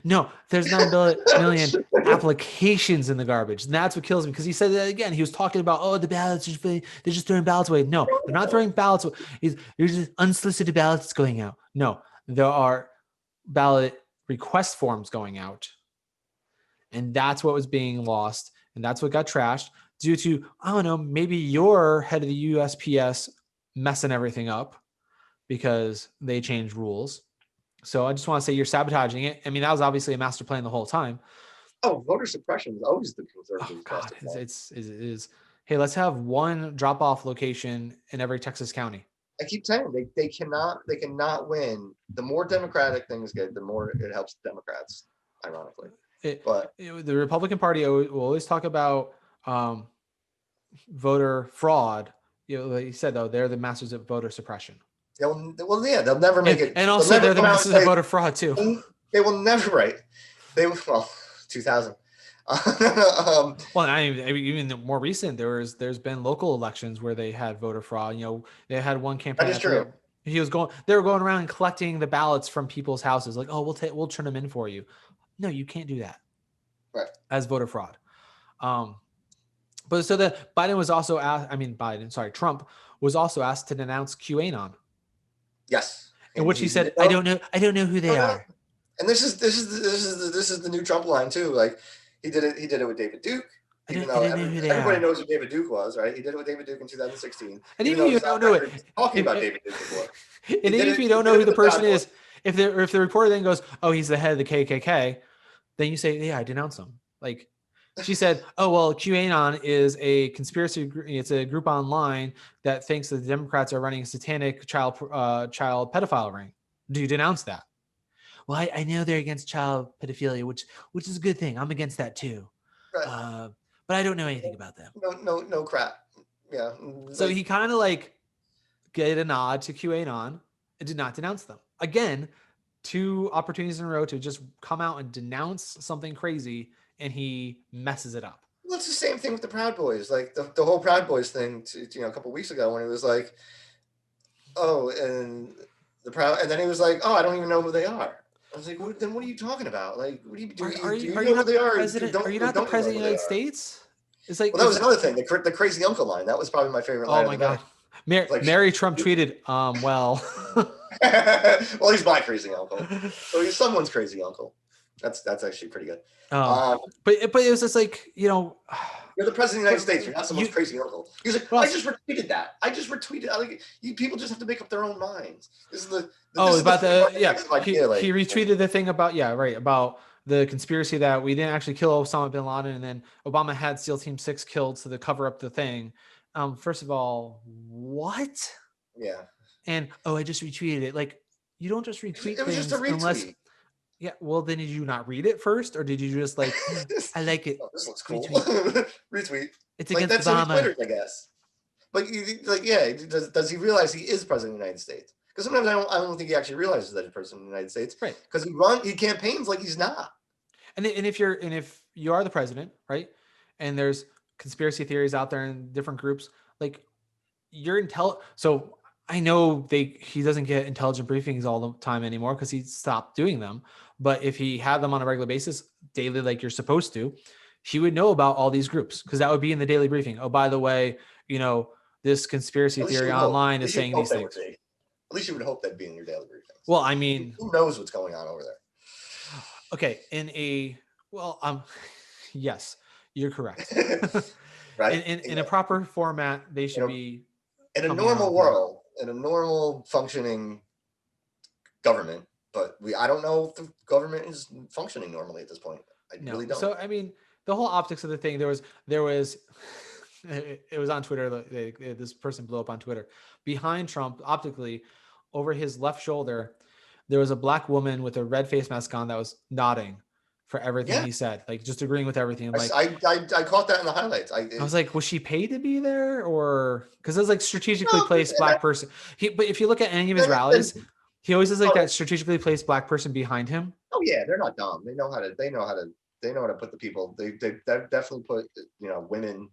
No, there's 9 million applications in the garbage. And that's what kills me because he said that again. He was talking about, the ballots, they're just throwing ballots away. No, they're not throwing ballots away. There's just unsolicited ballots going out. No, there are ballot request forms going out. And that's what was being lost. And that's what got trashed due to, I don't know, maybe your head of the USPS messing everything up because they changed rules. So I just want to say you're sabotaging it. I mean, that was obviously a master plan the whole time. Oh, voter suppression is always the conservative. Oh God, it is. Hey, let's have one drop-off location in every Texas county. I keep saying they cannot win. The more Democratic things get, the more it helps Democrats. Ironically, the Republican Party will always talk about voter fraud. Like you said, though, they're the masters of voter suppression. They'll never make it. And also, they're the masters of voter fraud too. They will never, right? 2000. Well, I mean, even more recent, there's been local elections where they had voter fraud. They had one campaign. That is true. They were going around and collecting the ballots from people's houses. Like, we'll turn them in for you. No, you can't do that. Right. As voter fraud. But so that Biden was also asked. Trump was also asked to denounce QAnon. Yes. In which he said, I don't know who they are. And this is the new Trump line too. Like he did it with David Duke. Even I though didn't know who they everybody are. knows who David Duke was, right? He did it with David Duke in 2016. And Even even though if you he's don't on know it, record talking about if David Duke before. and He even did if it. you He don't did know it who with the the person Proud Boys. is, if the reporter then goes, "Oh, he's the head of the KKK," then you say, "Yeah, I denounce him." Like she said, "Oh well, QAnon is a conspiracy. It's a group online that thinks that the Democrats are running a satanic child pedophile ring. Do you denounce that?" Well, I know they're against child pedophilia, which is a good thing. I'm against that too. Right. Uh, but I don't know anything about them. No crap. Yeah. So Like, he kind of like get a nod to QAnon and did not denounce them. Again, two opportunities in a row to just come out and denounce something crazy, and he messes it up. well, it's the same thing with the Proud Boys. Like the whole Proud Boys thing, a couple weeks ago when it was like, oh, and and then he was like, oh, I don't even know who they are. I was like, then what are you talking about? Like, what do you do? Do Are you you know who not they the are? president? Are you not the Don't you know president of who the they United are? States? It's like, Well, that was another thing. The crazy uncle line. That was probably my favorite oh line of my the night. god, Like, Mary Trump tweeted, well, well, he's my crazy uncle, so he's someone's crazy uncle. That's actually pretty good. um, Um, but it was just like, You're the president of the United but States. You're not someone's you, crazy uncle. He was like, I Ross, just retweeted that. I just retweeted. Like, people just have to make up their own minds. This is the oh, about free the market yeah, type of idea. he Like, retweeted the thing about about the conspiracy that we didn't actually kill Osama bin Laden, and then Obama had SEAL Team 6 killed to cover up the thing. First of all, what? yeah, And oh, I just retweeted it. Like, you don't just retweet it was just a things unless, retweet. yeah. Well, then did you not read it first, or did you just like, I like it, Oh, this looks cool. retweet? Retweet. It's Like, against that's how he Obama. twitters, I guess. But like, yeah, does he realize he is president of the United States? Because sometimes I don't think he actually realizes that he's president of the United States. Right. Because he campaigns like he's not. And if you are the president, right, and there's conspiracy theories out there in different groups, like so I know he doesn't get intelligent briefings all the time anymore because he stopped doing them. But if he had them on a regular basis, daily, like you're supposed to, he would know about all these groups because that would be in the daily briefing. Oh, by the way, this conspiracy theory online is saying these things. At least you would hope that'd be in your daily briefings. Well, I mean, who knows what's going on over there? Okay, yes, you're correct. Right? In a proper format, they should be in a normal world, in a normal functioning government. But I don't know if the government is functioning normally at this point. I really don't. So I mean, the whole optics of the thing. There was it was on Twitter. This person blew up on Twitter. Behind Trump, optically, over his left shoulder, there was a black woman with a red face mask on that was nodding for everything he said, like just agreeing with everything. Like I caught that in the highlights. I was like, was she paid to be there, or because it was like strategically placed black person? But if you look at any of his rallies, he always has like that strategically placed black person behind him. Oh yeah, they're not dumb. They know how to put the people. They definitely put women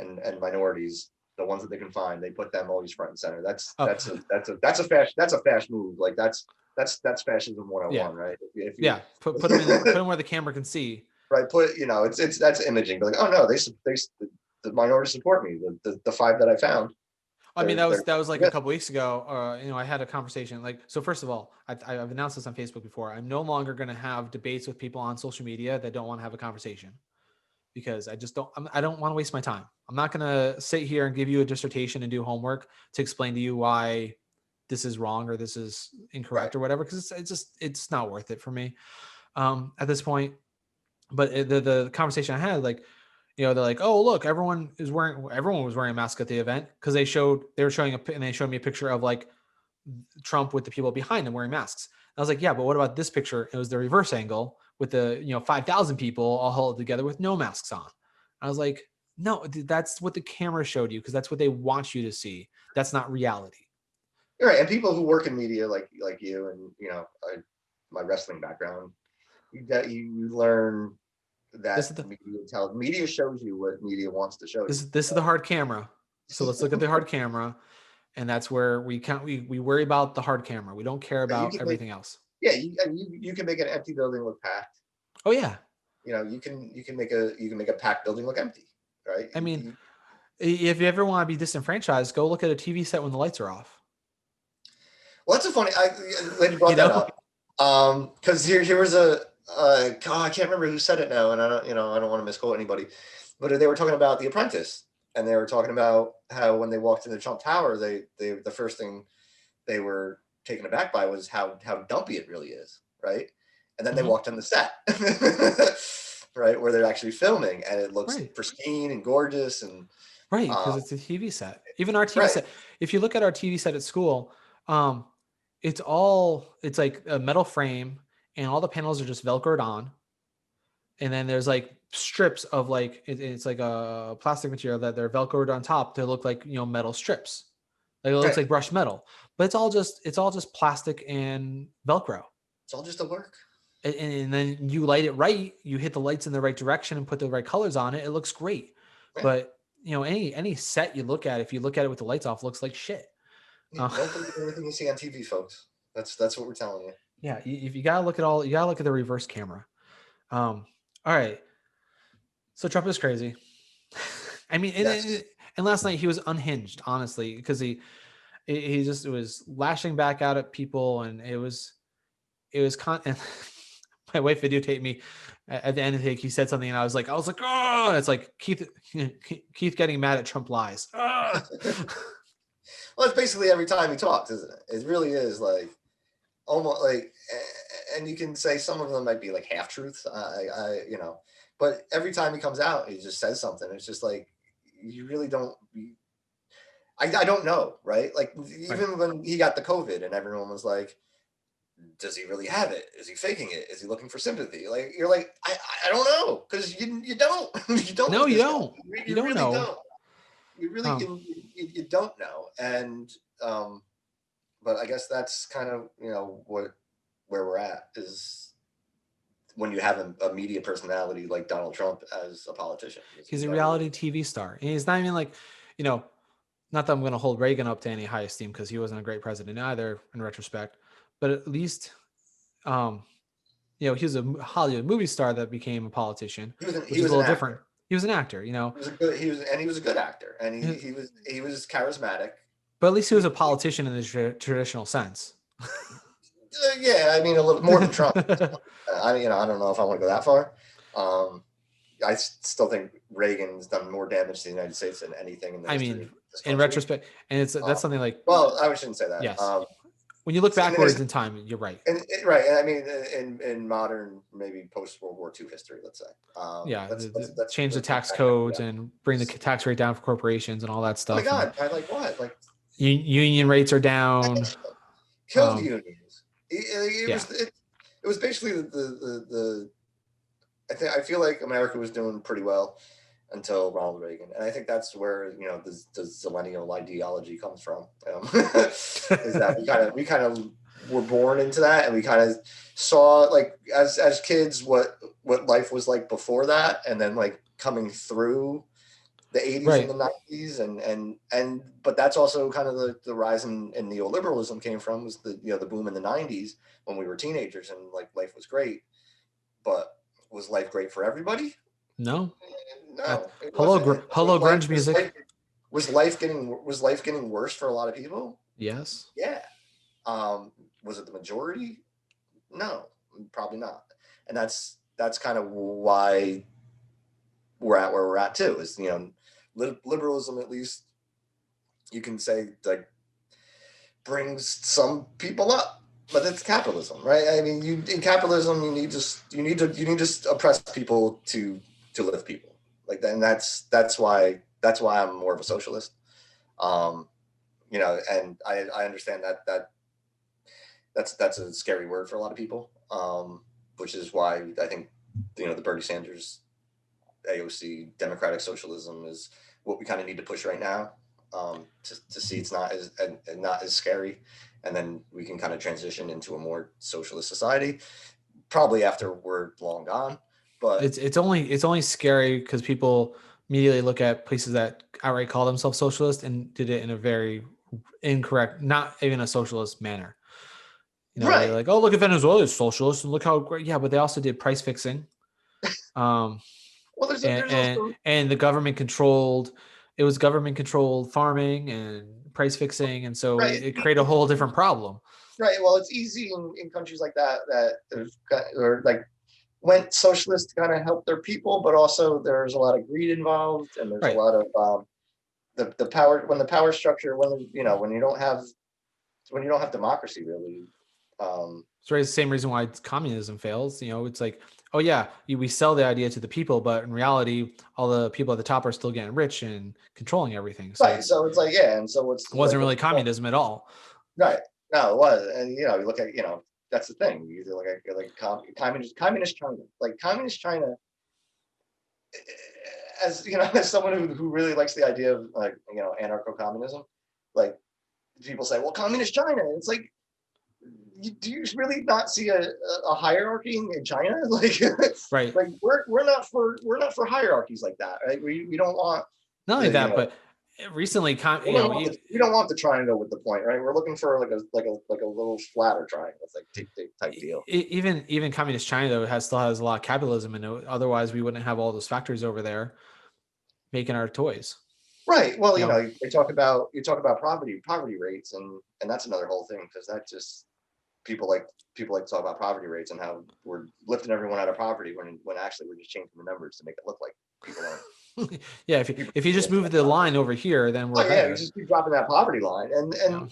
and minorities, the ones that they can find. They put them always front and center. That's a fast move. Like that's fascism 101, right? If you, put them where the camera can see. Right. That's imaging. But like, oh no, the minorities support me. The five that I found. I mean, that was like a couple weeks ago. I had a conversation. Like, so first of all, I've announced this on Facebook before. I'm no longer going to have debates with people on social media that don't want to have a conversation, because I don't want to waste my time. I'm not going to sit here and give you a dissertation and do homework to explain to you why this is wrong or this is incorrect or whatever, because it's not worth it for me at this point. But the conversation I had, like, they're like, oh, look, everyone was wearing a mask at the event because they were showing and they showed me a picture of like Trump with the people behind him wearing masks. And I was like, yeah, but what about this picture? It was the reverse angle with the 5,000 people all held together with no masks on. I was like, no, that's what the camera showed you because that's what they want you to see. That's not reality. You're right, and people who work in media like you and my wrestling background, you learn that media shows you what media wants to show you. This is the hard camera. So let's look at the hard camera, and that's where we worry about the hard camera. We don't care about everything else. Yeah, you can make an empty building look packed. Oh yeah. You can make a packed building look empty, right? I mean, if you ever want to be disenfranchised, go look at a TV set when the lights are off. Well, that's a funny. Glad you brought that up. Because here was I can't remember who said it now, and I don't want to misquote anybody. But they were talking about The Apprentice, and they were talking about how when they walked into Trump Tower, they the first thing they were taken aback by was how dumpy it really is, right? And then they walked on the set, right, where they're actually filming, and it looks pristine and gorgeous, and right, because it's a TV set. Even our TV right. set. If you look at our TV set at school, it's like a metal frame, and all the panels are just Velcroed on. And then there's like strips of like it's like a plastic material that they're Velcroed on top to look like, metal strips. Like it looks like brushed metal, but it's all just plastic and Velcro. It's all just a work. And then you light it right, you hit the lights in the right direction and put the right colors on it. It looks great. Yeah. But any set you look at, if you look at it with the lights off, looks like shit. Yeah, don't believe everything you see on TV, folks. That's what we're telling you. Yeah, you gotta look at the reverse camera. All right. So Trump is crazy. I mean, and last night he was unhinged, honestly, because he just was lashing back out at people, and it was my wife videotaped me at the end of the take. He said something, and I was like, oh, it's like Keith getting mad at Trump lies. Well, it's basically every time he talks, isn't it? It really is like almost like, and you can say some of them might be like half truths. But every time he comes out, he just says something. It's just like, you really don't. I don't know, right? Like even when he got the COVID, and everyone was like, does he really have it? Is he faking it? Is he looking for sympathy? Like you're like, I don't know, because you don't. You don't. No, you don't. You don't really know. Don't. You really you don't know. And but I guess that's kind of where we're at, is when you have a media personality like Donald Trump as a politician. He's a reality TV star. And he's not even like, not that I'm going to hold Reagan up to any high esteem, because he wasn't a great president either in retrospect, but at least, he was a Hollywood movie star that became a politician. He was a little different. He was an actor, He was a good actor, and he was charismatic. But at least he was a politician in the traditional sense. Yeah, I mean, a little more than Trump. I don't know if I want to go that far. I still think Reagan's done more damage to the United States than anything in the history of this country. In retrospect, and that's something like. Well, I shouldn't say that. Yes. When you look backwards in time, you're right. Right. I mean, in modern, maybe post World War II history, let's say. Let's change the tax codes and bring the tax rate down for corporations and all that stuff. Oh my God! I like what? Like union rates are down. Killed unions. It was basically the I feel like America was doing pretty well until Ronald Reagan, and I think that's where the Xennial ideology comes from. Is that we kind of were born into that, and we kind of saw, like, as kids what life was like before that, and then like coming through the 80s and the 90s, and but that's also kind of the rise in neoliberalism came from, was the boom in the 90s when we were teenagers, and like life was great. But was life great for everybody? No. Hello, grunge music. Was life getting worse for a lot of people? Yes. Yeah. Was it the majority? No, probably not. And that's kind of why we're at where we're at too. Is liberalism, at least you can say, like, brings some people up, but it's capitalism, right? I mean, in capitalism, you need to oppress people to lift people, like that. And that's why I'm more of a socialist. And I understand that's a scary word for a lot of people, which is why I think the Bernie Sanders AOC democratic socialism is what we kind of need to push right now, to see it's not as scary, and then we can kind of transition into a more socialist society, probably after we're long gone. But it's only scary because people immediately look at places that outright call themselves socialist and did it in a very incorrect, not even a socialist manner. They're like, oh, look at Venezuela, it's socialist, and look how great. Yeah, but they also did price fixing. Well, and the government controlled. It was government controlled farming and price fixing, and so it created a whole different problem. Right. Well, it's easy in countries like that or like went socialist to kind of help their people, but also there's a lot of greed involved, and there's a Right. lot of the power when the power structure when when you don't have democracy really. So it's the same reason why communism fails. It's like, oh yeah, we sell the idea to the people, but in reality, all the people at the top are still getting rich and controlling everything. So Right. So it's like, yeah, and so it wasn't really communism at all. right. No, it was, and you look at that's the thing. You look at communist China, like communist China, as as someone who really likes the idea of like anarcho-communism, like people say, well, communist China. It's like, do you really not see a hierarchy in China? Like, Right. like we're not for hierarchies like that, right? We don't want Not only that, but recently, we don't want the triangle with the point, right? We're looking for like a little flatter triangle. It's like type deal. Even communist China though still has a lot of capitalism in it. Otherwise, we wouldn't have all those factories over there making our toys. Right. Well, you talk about poverty rates, and that's another whole thing, because that just people like to talk about poverty rates and how we're lifting everyone out of poverty when actually we're just changing the numbers to make it look like people aren't. Yeah, if you just move the line over here, then we're better. Yeah, you just keep dropping that poverty line, and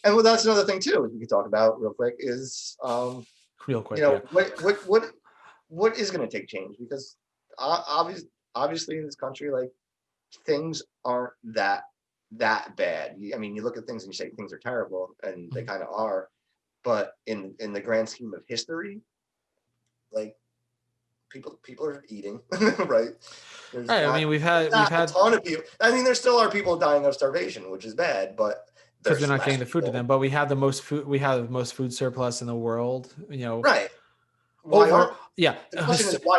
well, that's another thing too we can talk about real quick is real quick. What is going to take change, because obviously in this country, like, things aren't that bad. I mean, you look at things and you say things are terrible, and they kind of are, but in the grand scheme of history, like, people are eating, right? Right. I mean, we've had a ton of people. I mean, there still are people dying of starvation, which is bad, but because we're not getting the food to them. But we have the most food. We have the most food surplus in the world. Right.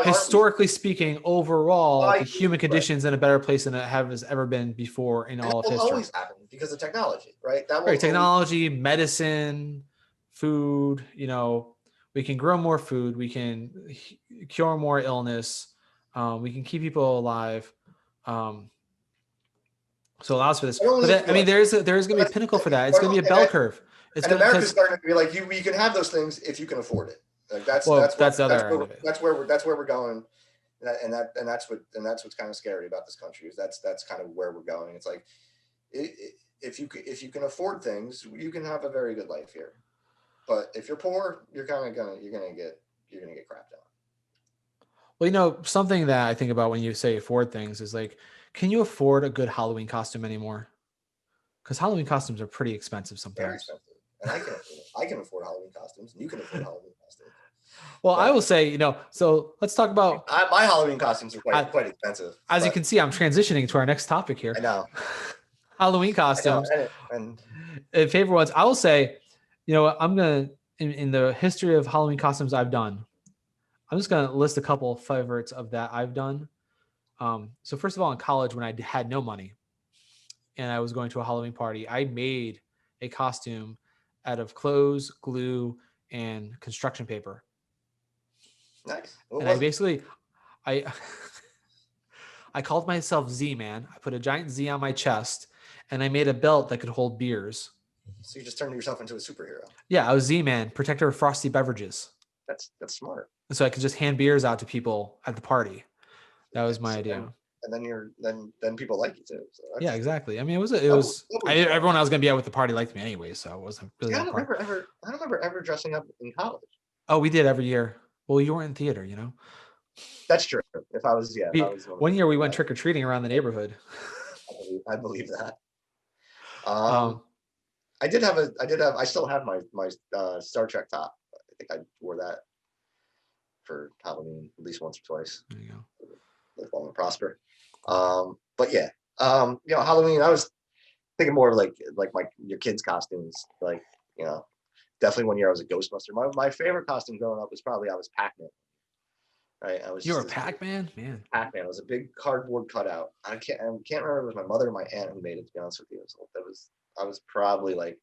Historically speaking, overall, the human condition's in a better place than it has ever been before in all of history. Always happen because of technology, right? Technology, medicine, food. We can grow more food. We can cure more illness. We can keep people alive. So it allows for this. But there is going to be a pinnacle for that. It's going to be a bell curve. And America's starting to be like, you can have those things if you can afford it. Like that's the other end of it. That's where we're going, and that's what's kind of scary about this country, is that's kind of where we're going. It's like, if you can afford things, you can have a very good life here. But if you're poor, you're gonna get crapped on. Well, something that I think about when you say afford things is like, can you afford a good Halloween costume anymore? Because Halloween costumes are pretty expensive sometimes. Very expensive. And I can afford Halloween costumes, and you can afford Halloween costumes. Well, I will say, so let's talk about my Halloween costumes are quite expensive. As you can see, I'm transitioning to our next topic here. I know. Halloween costumes. And favorite ones. I will say, I'm going to, in the history of Halloween costumes I've done, I'm just going to list a couple of favorites of that I've done. So first of all, in college, when I had no money and I was going to a Halloween party, I made a costume out of clothes, glue, and construction paper. Nice. And I basically, I called myself Z-Man. I put a giant Z on my chest, and I made a belt that could hold beers. So you just turned yourself into a superhero. Yeah, I was Z-Man, protector of frosty beverages. That's smart. And so I could just hand beers out to people at the party. That was my idea. And then people like you too. So yeah, exactly. I mean, everyone I was gonna be out with the party liked me anyway, so it wasn't really. I don't remember ever dressing up in college. Oh, we did every year. Well, you weren't in theater, That's true. If I was, one year we went trick or treating around the neighborhood. I believe that. I still have my Star Trek top. I think I wore that for Halloween at least once or twice. There you go. Live long and prosper. But yeah, Halloween, I was thinking more of like your kids' costumes, like, definitely one year I was a Ghostbuster. My favorite costume growing up was probably I was Pac-Man. Right, You were a Pac-Man, man. Pac-Man. It was a big cardboard cutout. I can't remember if it was my mother or my aunt who made it, to be honest with you. So I was probably like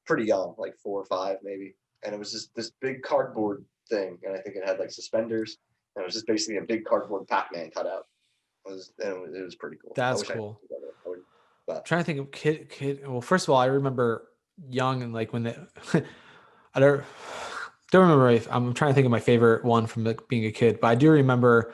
pretty young, like 4 or 5 maybe. And it was just this big cardboard thing, and I think it had like suspenders, and it was just basically a big cardboard Pac-Man cutout. It was pretty cool. That's cool. I'm trying to think of kid. Well, first of all, I remember young and like when I don't. don't remember I'm trying to think of my favorite one from being a kid, but I do remember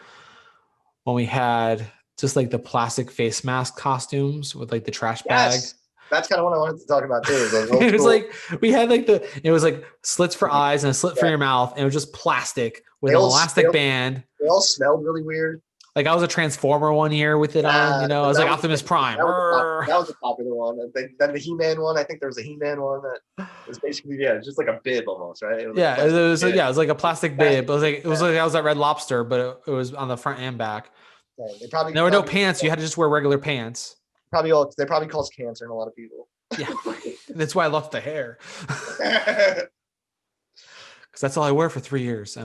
when we had just like the plastic face mask costumes with like the trash bag. Yes, that's kind of what I wanted to talk about too. Is those old It was school. like we had like it was like slits for eyes and a slit for your mouth, and it was just plastic with an elastic band. They all smelled really weird. Like I was a Transformer one year with it on, you know, I was like Optimus Prime. That was a popular one. Then the He-Man one. I think there was a He-Man one that was basically just like a bib almost, right? It was yeah, like it was like a plastic bib. It was like I was at Red Lobster, but it was on the front and back. There were no pants. You had to just wear regular pants. They probably cause cancer in a lot of people. Yeah, that's why I lost the hair. Because that's all I wear for 3 years.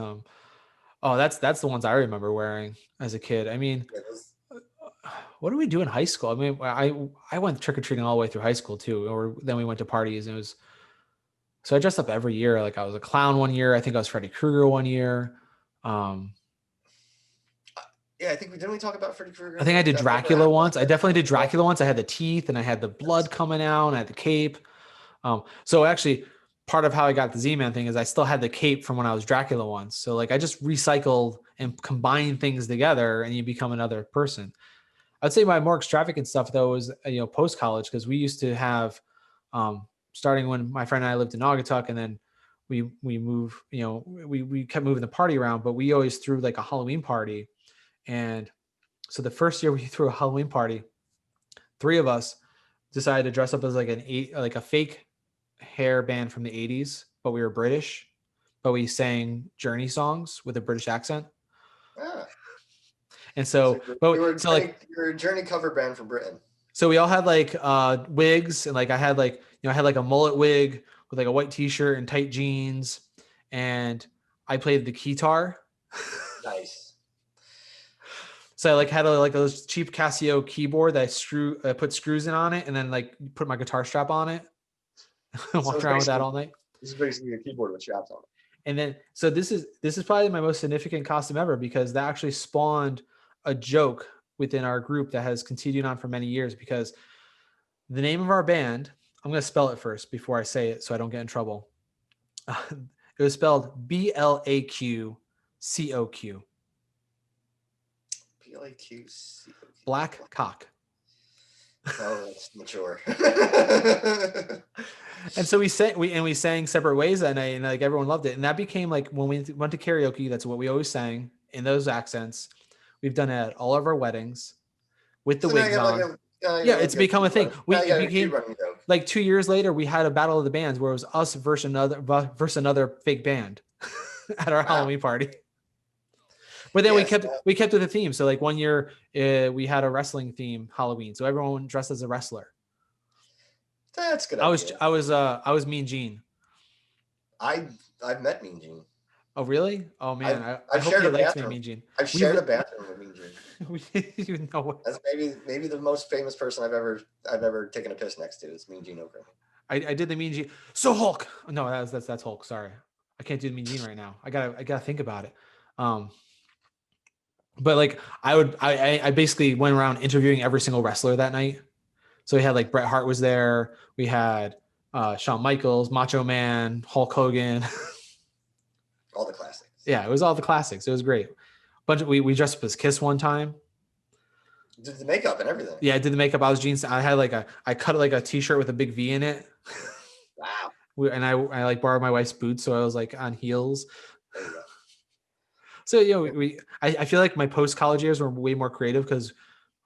Oh, that's the ones I remember wearing as a kid. I mean, what did we do in high school? I mean, I went trick or treating all the way through high school too, or then we went to parties. And it was so I dressed up every year. Like I was a clown one year. I think I was Freddy Krueger one year. Yeah, I think didn't we talk about Freddy Krueger? I think I did Dracula once. I definitely did Dracula once. I had the teeth and I had the blood coming out and I had the cape. So actually part of how I got the Z-Man thing is I still had the cape from when I was Dracula once. So like I just recycled and combined things together and you become another person. I'd say my more extravagant stuff though was, post college, because we used to have, starting when my friend and I lived in Naugatuck, and then we moved, we kept moving the party around, but we always threw like a Halloween party. And so the first year we threw a Halloween party, 3 of us decided to dress up as like a fake hair band from the 80s, but we were British, but we sang Journey songs with a British accent. Ah. And so you're a Journey cover band from Britain. So we all had like wigs, and like I had like a mullet wig with like a white t-shirt and tight jeans, and I played the guitar. Nice. So I like had those cheap Casio keyboard that I put screws in on it, and then like put my guitar strap on it. Walked around with that all night. This is basically a keyboard with straps on it. And then so this is probably my most significant costume ever, because that actually spawned a joke within our group that has continued on for many years, because the name of our band, I'm going to spell it first before I say it so I don't get in trouble. It was spelled BLAQCOQ. BLAQCOQ. Black Cock. Oh, that's mature. And so we sang separate ways that night, and like everyone loved it. And that became like when we went to karaoke, that's what we always sang in those accents. We've done it at all of our weddings with the wigs on. It's become a thing. It became like 2 years later, we had a battle of the bands where it was us versus another fake band at our Halloween party. But then we kept with the theme. So like one year we had a wrestling theme Halloween, so everyone dressed as a wrestler. That's good. I was Mean Gene. I've met Mean Gene. Oh really? Oh man, I hope shared you a liked bathroom. Mean Gene. I've shared a bathroom with Mean Gene. You know what? That's maybe the most famous person I've ever taken a piss next to is Mean Gene Okerman. I did the Mean Gene. So Hulk. No, that's Hulk. Sorry, I can't do the Mean Gene right now. I gotta think about it. But like I basically went around interviewing every single wrestler that night. So we had like Bret Hart was there. We had Shawn Michaels, Macho Man, Hulk Hogan. All the classics. Yeah, it was all the classics. It was great. We dressed up as Kiss one time. Did the makeup and everything. Yeah, I did the makeup. I was jeans. I had I cut like a t-shirt with a big V in it. Wow. And I like borrowed my wife's boots, so I was like on heels. So I feel like my post college years were way more creative, because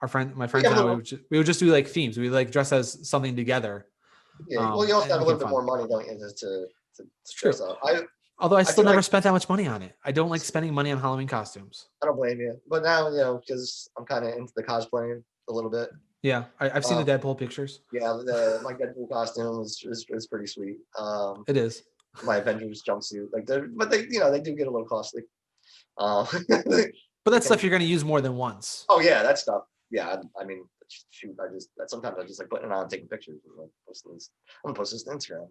my friends and I we would just do like themes. We like dress as something together. Yeah, well, you also have a little bit more money, don't you, to dress up. Although I still never spent that much money on it. I don't like spending money on Halloween costumes. I don't blame you. But now, because I'm kind of into the cosplaying a little bit. Yeah, I've seen the Deadpool pictures. Yeah, my Deadpool costume is pretty sweet. It is. My Avengers jumpsuit, but they do get a little costly. But that's stuff you're going to use more than once. Oh yeah, that stuff. Yeah, I mean, shoot, sometimes I just like putting it on and taking pictures. I'm gonna post this to Instagram.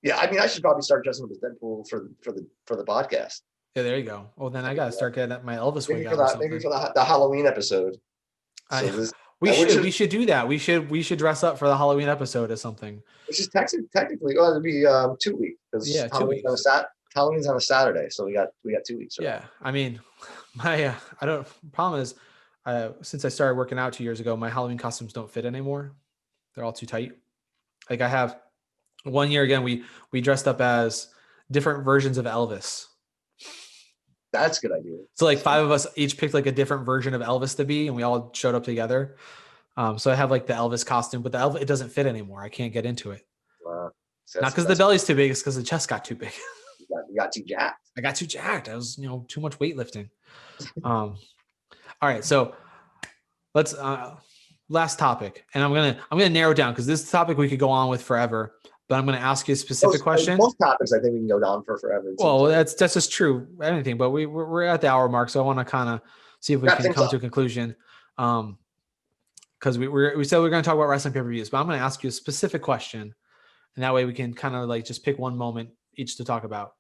Yeah, I mean, I should probably start dressing up as Deadpool for the podcast. Yeah, there you go. Well, then I gotta start getting my Elvis wig out. Maybe for the Halloween episode. We should do that. We should dress up for the Halloween episode or something. Which is technically, well, it'd be 2 weeks because Yeah, 2 weeks. Halloween's on a Saturday, so we got 2 weeks. Yeah, I mean, my I don't. Problem is, since I started working out 2 years ago, my Halloween costumes don't fit anymore. They're all too tight. Like I have one year again, we dressed up as different versions of Elvis. That's a good idea. So like 5 of us each picked like a different version of Elvis to be, and we all showed up together. So I have like the Elvis costume, but the Elvis it doesn't fit anymore. I can't get into it. Wow. Not because the belly's too big, it's because the chest got too big. You got too jacked. I got too jacked. I was, too much weightlifting. All right, so let's last topic, and I'm gonna narrow it down because this topic we could go on with forever. But I'm going to ask you a specific question. Most topics, I think we can go down for forever. Well, that's just true. Anything, but we're at the hour mark, so I want to kind of see if we can come to a conclusion. Because we said we're going to talk about wrestling pay-per-views, but I'm going to ask you a specific question, and that way we can kind of like just pick one moment each to talk about.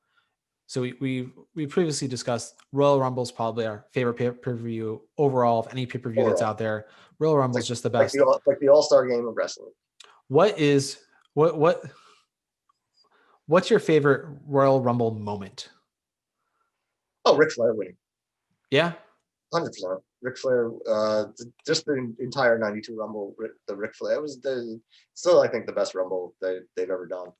So we previously discussed Royal Rumble is probably our favorite pay-per-view overall of any pay-per-view that's out there. Royal Rumble is just the best. Like the all-star game of wrestling. What's your favorite Royal Rumble moment? Oh, Ric Flair winning. Yeah. 100%. Ric Flair, just the entire 92 Rumble, the Ric Flair, it was still, I think, the best Rumble they've ever done.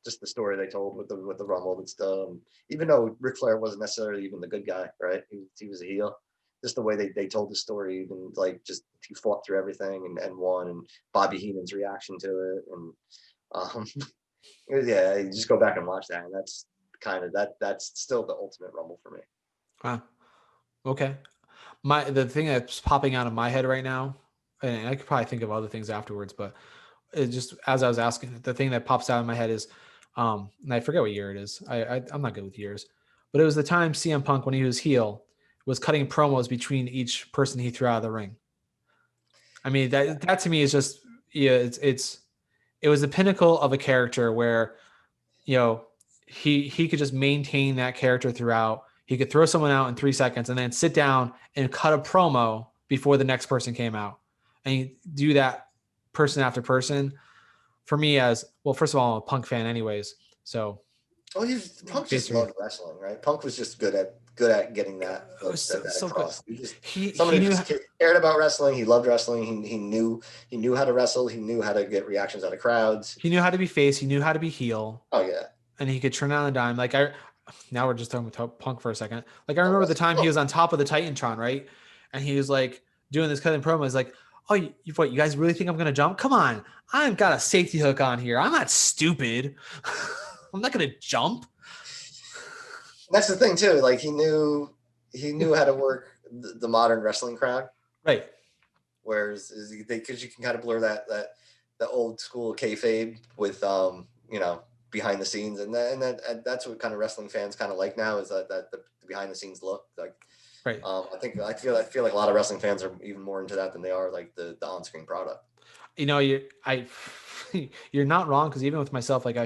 Just the story they told with the Rumble and stuff. Even though Ric Flair wasn't necessarily even the good guy, right? He was a heel. Just the way they told the story, even like just he fought through everything and won, and Bobby Heenan's reaction to it, and yeah, you just go back and watch that, and that's kind of that's still the ultimate Rumble for me. Wow. Okay. The thing that's popping out of my head right now, and I could probably think of other things afterwards, but it just as I was asking, the thing that pops out in my head is, and I forget what year it is. I'm not good with years, but it was the time CM Punk, when he was heel, was cutting promos between each person he threw out of the ring. I mean, that to me is just, it was the pinnacle of a character where, he could just maintain that character throughout. He could throw someone out in 3 seconds and then sit down and cut a promo before the next person came out. And you do that person after person. For me, as well, first of all, I'm a Punk fan anyways. So Punk just loved wrestling, right? Punk was just good at getting that across. He cared about wrestling. He loved wrestling. He knew how to wrestle. He knew how to get reactions out of crowds. He knew how to be face. He knew how to be heel. Oh yeah. And he could turn on a dime. Now we're just talking about Punk for a second. Like I remember the time he was on top of the Titantron, right? And he was like doing this cutting promo. He's like, "Oh, you guys really think I'm gonna jump? Come on, I've got a safety hook on here. I'm not stupid. I'm not gonna jump." That's the thing too. Like he knew how to work the modern wrestling crowd, right? Whereas because you can kind of blur that the old school kayfabe with behind the scenes, and that's what kind of wrestling fans kind of like now is that the behind the scenes look like. Right. I feel like a lot of wrestling fans are even more into that than they are like the on screen product. You're not wrong, because even with myself, like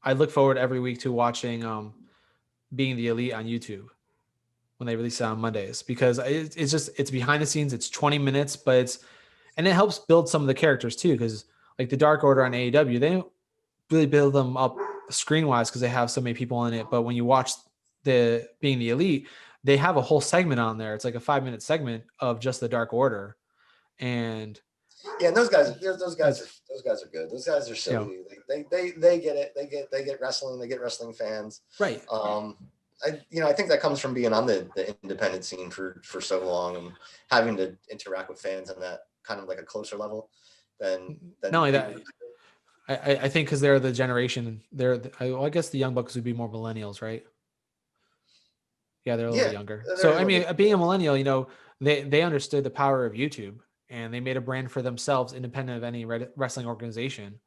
I look forward every week to watching Being the Elite on YouTube when they release it on Mondays, because it's behind the scenes. It's 20 minutes, but it helps build some of the characters too. Cause like the Dark Order on AEW, they don't really build them up screen wise because they have so many people in it. But when you watch the Being the Elite, they have a whole segment on there. It's like a 5-minute segment of just the Dark Order. And yeah, those guys are good. Those guys are silly. They get it. They get wrestling. They get wrestling fans. Right. I think that comes from being on the independent scene for so long and having to interact with fans on that kind of like a closer level than not only that. I think because they're the generation. I guess the Young Bucks would be more millennials, right? Yeah, they're a little younger. So I mean, being a millennial, they understood the power of YouTube. And they made a brand for themselves independent of any wrestling organization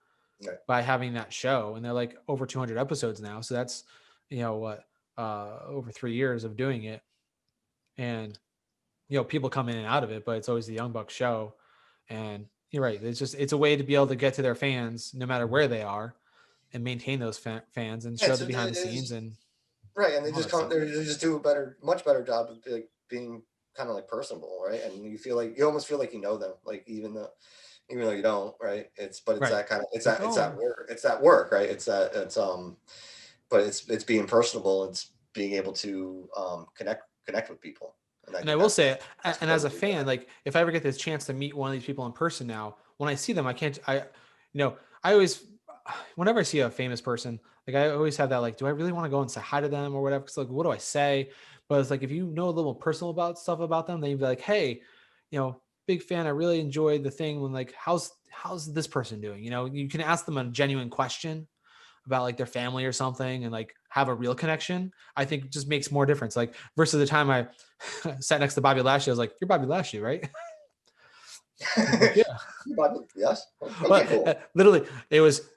by having that show. And they're like over 200 episodes now. So that's, over 3 years of doing it. And, people come in and out of it, but it's always the Young Bucks show. And you're right. It's a way to be able to get to their fans no matter where they are and maintain those fans and show the behind the scenes. And right. And they just do a much better job of being kind of like personable, right? And you almost feel like you know them, like even though you don't, right? It's Right. that kind of Like, it's oh, that work, right? But it's being personable. It's being able to connect with people, and I and I think will say, that's and part as of a what we do. fan, like if I ever get this chance to meet one of these people in person now, when I see them, I can't, I always, whenever I see a famous person, like I always have that, like, do I really want to go and say hi to them or whatever? Cause like, what do I say? But it's like, if you know a little personal about stuff about them, then you'd be like, hey, big fan. I really enjoyed the thing when like, how's this person doing? You can ask them a genuine question about like their family or something and like have a real connection. I think just makes more difference. Like versus the time I sat next to Bobby Lashley, I was like, "You're Bobby Lashley, right?" He's like, "Yeah." Yes. Well, Okay, cool. literally, it was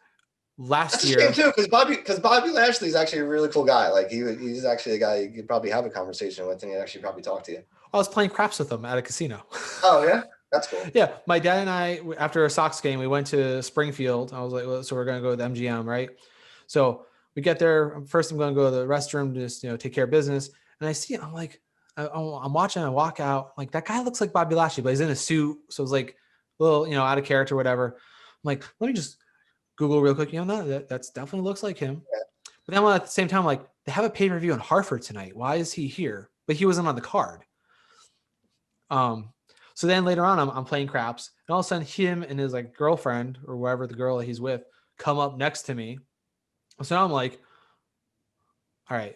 last That's a shame year. too, because Bobby Lashley is actually a really cool guy. Like he's actually a guy you could probably have a conversation with, and he'd actually probably talk to you. I was playing craps with him at a casino. Oh yeah, that's cool. Yeah, my dad and I, after a Sox game, we went to Springfield. I was like, well, so we're gonna go with MGM, right? So we get there. First, I'm gonna go to the restroom to just take care of business. And I see, I'm like, I'm watching. I walk out. Like that guy looks like Bobby Lashley, but he's in a suit, so it's like a little, out of character, whatever. I'm like, let me just Google real quick. No, that's definitely looks like him. But then at the same time, like they have a pay per view in Hartford tonight. Why is he here? But he wasn't on the card. So then later on, I'm playing craps, and all of a sudden, him and his like girlfriend or wherever the girl that he's with come up next to me. So now I'm like, all right,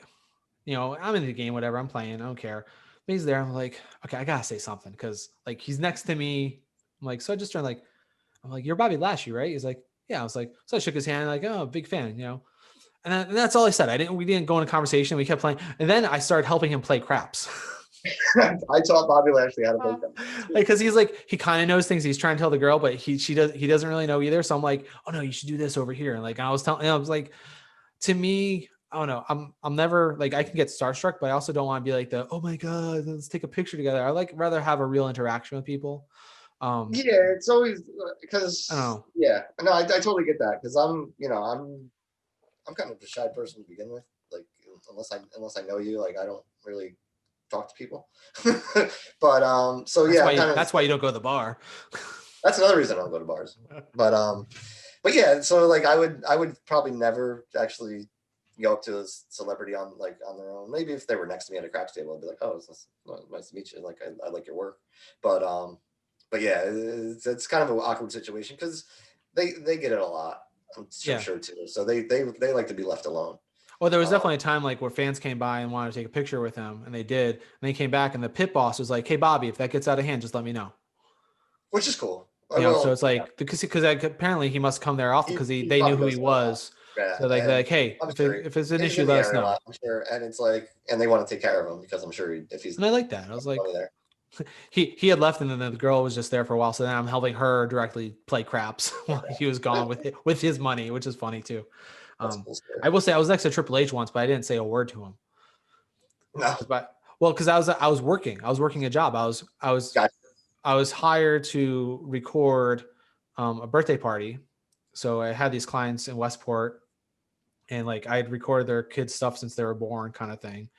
I'm in the game, whatever. I'm playing, I don't care. But he's there. I'm like, okay, I gotta say something because like he's next to me. I'm like, so I just turned like, I'm like, you're Bobby Lashley, right? He's like, yeah. I was like, so I shook his hand, like, oh, big fan. And that's all I said. We didn't go into conversation. We kept playing, and then I started helping him play craps. I taught Bobby Lashley how to play them. Like, cause he's like, he kind of knows things. He's trying to tell the girl, but he doesn't really know either. So I'm like, oh no, you should do this over here. And like, I was like, to me, I don't know. I'm never like, I can get starstruck, but I also don't want to be like oh my God, let's take a picture together. I like rather have a real interaction with people. Yeah, it's always I don't because know. yeah, no, I totally get that because I'm kind of a shy person to begin with. Like unless I know you, like I don't really talk to people. But so That's yeah, why I'm kind of that's why you don't go to the bar. that's another reason I don't go to bars. But yeah, so like I would probably never actually go up to a celebrity on their own. Maybe if they were next to me at a craps table, I'd be like, oh, it's nice to meet you. Like I like your work. But yeah, it's kind of an awkward situation because they get it a lot. I'm Yeah. sure too. So they like to be left alone. Well, there was Um, definitely a time like where fans came by and wanted to take a picture with him, and they did. And they came back, and the pit boss was like, "Hey, Bobby, if that gets out of hand, just let me know." which is cool. So Well, it's like because like, apparently he must come there often because he they knew probably who goes he there a lot. was. Yeah, So like they're and like, hey, I'm if sure if it's an he's issue, in the let us area a know. lot. I'm sure, and it's like, and they want to take care of him because I'm sure if he's And I like that. I was like, money there. he had left, and then the girl was just there for a while. So then I'm helping her directly play craps while he was gone with his money, which is funny too. That's a cool story. I will say I was next to Triple H once, but I didn't say a word to him. No, Because I was working. I was working a job. gotcha. I was hired to record a birthday party. So I had these clients in Westport, and like I'd recorded their kids' stuff since they were born, kind of thing.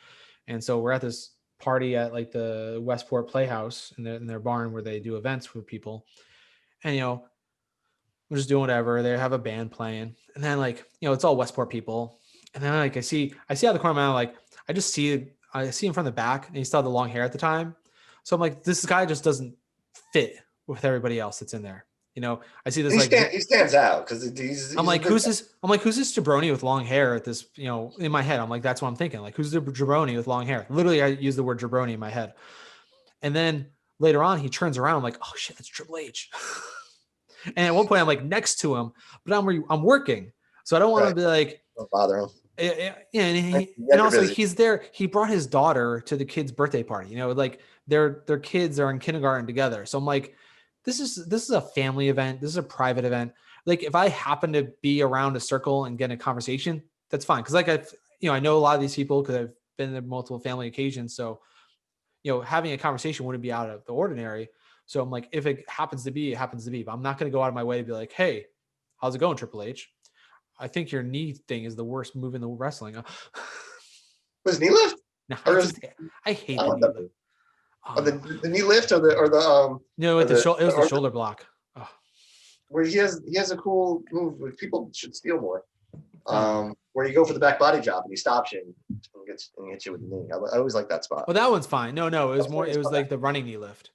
And so we're at this party at like the Westport Playhouse in their barn where they do events for people. And we're just doing whatever. They have a band playing, and then like it's all Westport people. And then like I see out the corner of my eye, like I see him from the back, and he still had the long hair at the time. So I'm like, this guy just doesn't fit with everybody else that's in there. I see this He like stands out because I'm he's a like, big who's guy. this? I'm like, who's this jabroni with long hair at this, in my head? I'm like, that's what I'm thinking. Like, who's the jabroni with long hair? Literally, I use the word jabroni in my head. And then later on, he turns around. I'm like, oh shit, that's Triple H. And at one point, I'm like next to him, but I'm working. So I don't want to Right. be like, Don't bother him. yeah, Yeah, and you're also busy. he's there. He brought his daughter to the kid's birthday party. Like their kids are in kindergarten together. So I'm like, this is a family event. This is a private event. Like if I happen to be around a circle and get a conversation, that's fine. Because like I know a lot of these people because I've been in multiple family occasions. So having a conversation wouldn't be out of the ordinary. So I'm like, if it happens to be, it happens to be. But I'm not going to go out of my way to be like, hey, how's it going, Triple H? I think your knee thing is the worst move in the wrestling. Was knee lift? No, Or is I hate I the don't knee know. lift. Oh, Oh, the knee lift or the no, with it was the shoulder block. Oh, where he has a cool move which people should steal more. oh. Where you go for the back body drop and he stops you and hits you with the knee. I always like that spot. Well, that one's fine. No, it was That's more. funny It as was fuck. like the running knee lift.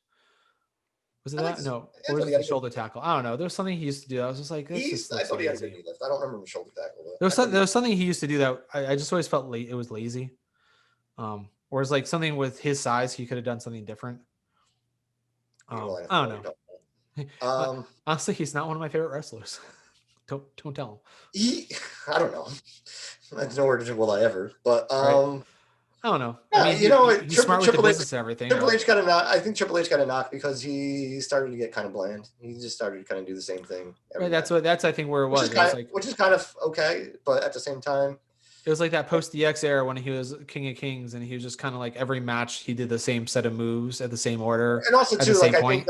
Was it that? No, I or was thought it he the had a good. shoulder tackle? I don't know. There was something he used to do. I was just like, this just I looks thought he had a good lazy. knee lift. I don't remember him shoulder tackle. There was I thought there was something he used to do that I just always felt it was lazy. Or it's like something with his size, he could have done something different. I don't know. Honestly, he's not one of my favorite wrestlers. Don't tell I don't know. That's nowhere will I ever. But him. Right? I don't know. I yeah, mean, you know what? he's smart with the Triple H, business and everything. Triple H got a knock. I think Triple H got a knock because he started to get kind of bland. He just started to kind of do the same thing. Right, that's I think where it was. Which is kind of okay, but at the same time, it was like that post DX era when he was King of Kings, and he was just kind of like every match he did the same set of moves at the same order, and also at too, the like same point.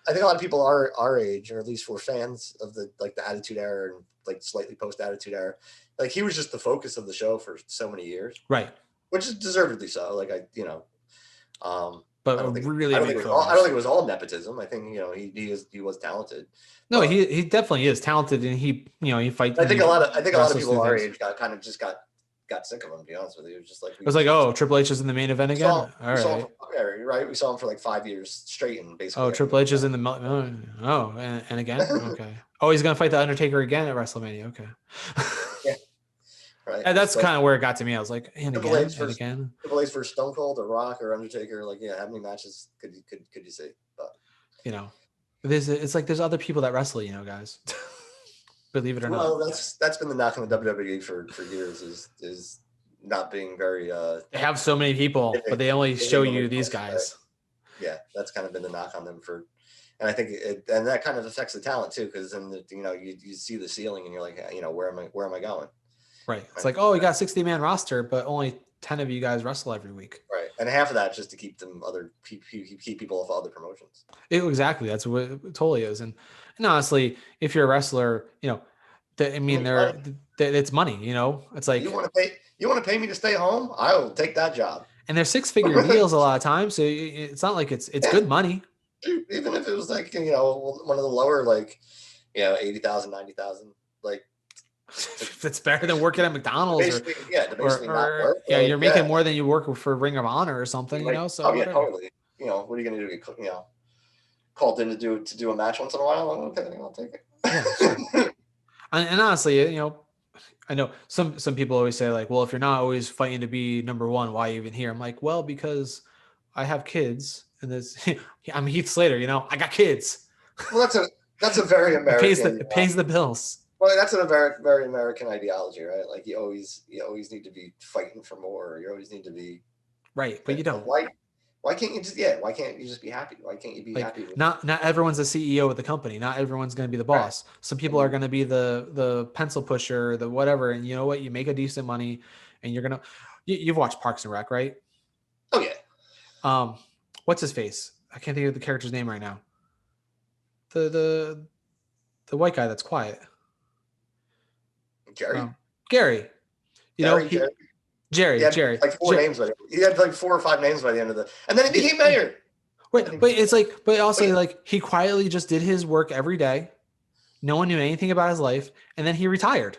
I think a lot of people our age, or at least were fans of the Attitude Era and like slightly post Attitude Era. Like he was just the focus of the show for so many years, right? Which is deservedly so. Like but I don't think really I don't think it was all nepotism. I think he was talented. No, he definitely is talented, and he fights. I think a lot of people our things. age got sick of him. To be honest with you, it was just like it was like, oh, Triple H is in the main event again. All right, right. We saw him for like 5 years straight, and basically. Oh, Triple H is in the and again. Okay. Oh, he's gonna fight the Undertaker again at WrestleMania. Okay. Yeah. Right. And that's kind of where it got to me. I was like, and Triple again, H and again. Triple H versus Stone Cold or Rock or Undertaker. Like, yeah, how many matches could you see? But it's like there's other people that wrestle, guys. Believe it or not. Well, that's been the knock on the WWE for years is not being very. They have so many people, but they only show you these guys. Yeah, that's kind of been the knock on them and I think and that kind of affects the talent too, because then you see the ceiling and you're like, where am I going? Right. It's like, oh, you got a 60-man roster, but only 10 of you guys wrestle every week. Right. And half of that just to keep keep people off other promotions. Exactly. That's what it totally is. And honestly, if you're a wrestler, it's money, it's like, you want to pay me to stay home? I will take that job. And they're 6-figure deals a lot of times. So it's not like it's good money. Even if it was like, one of the lower, like, 80,000, 90,000, like, it's better than working at McDonald's you're making more than you work for Ring of Honor or something, so totally. What are you gonna do? Called in to do a match once in a while? Okay, I'll take it. Yeah, sure. And honestly, I know some people always say like, well, if you're not always fighting to be number one, why are you even here? I'm like, well, because I have kids and I'm Heath Slater, I got kids. Well, that's a very American. It pays the bills. Well, that's a very, very American ideology, right? Like you always need to be fighting for more. You always need to be right, but you don't. Why can't you just be happy? Why can't you be happy? Not everyone's a CEO of the company. Not everyone's going to be the boss. Right. Some people are going to be the pencil pusher, the whatever. And you know what? You make a decent money, and you're gonna. You've watched Parks and Rec, right? Oh yeah. What's his face? I can't think of the character's name right now. The white guy that's quiet. Jerry. Gary. Jerry. Jerry. Like four names. He had like 4 or 5 names by the end of and then he became mayor. Wait, but it's like, but also like he quietly just did his work every day. No one knew anything about his life, and then he retired.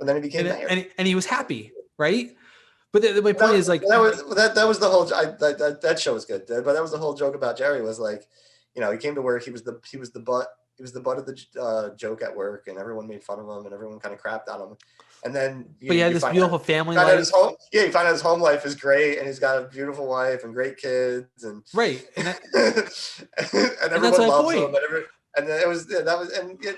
And then he became mayor, and he was happy, right? But my point is like that was the whole. That show was good, but that was the whole joke about Jerry was like, he came to work. He was the butt. He was the butt of the joke at work, and everyone made fun of him, and everyone kind of crapped on him. And then, but he had this beautiful family life. You find out his home life is great, and he's got a beautiful wife and great kids, and right, and everyone loves him. And then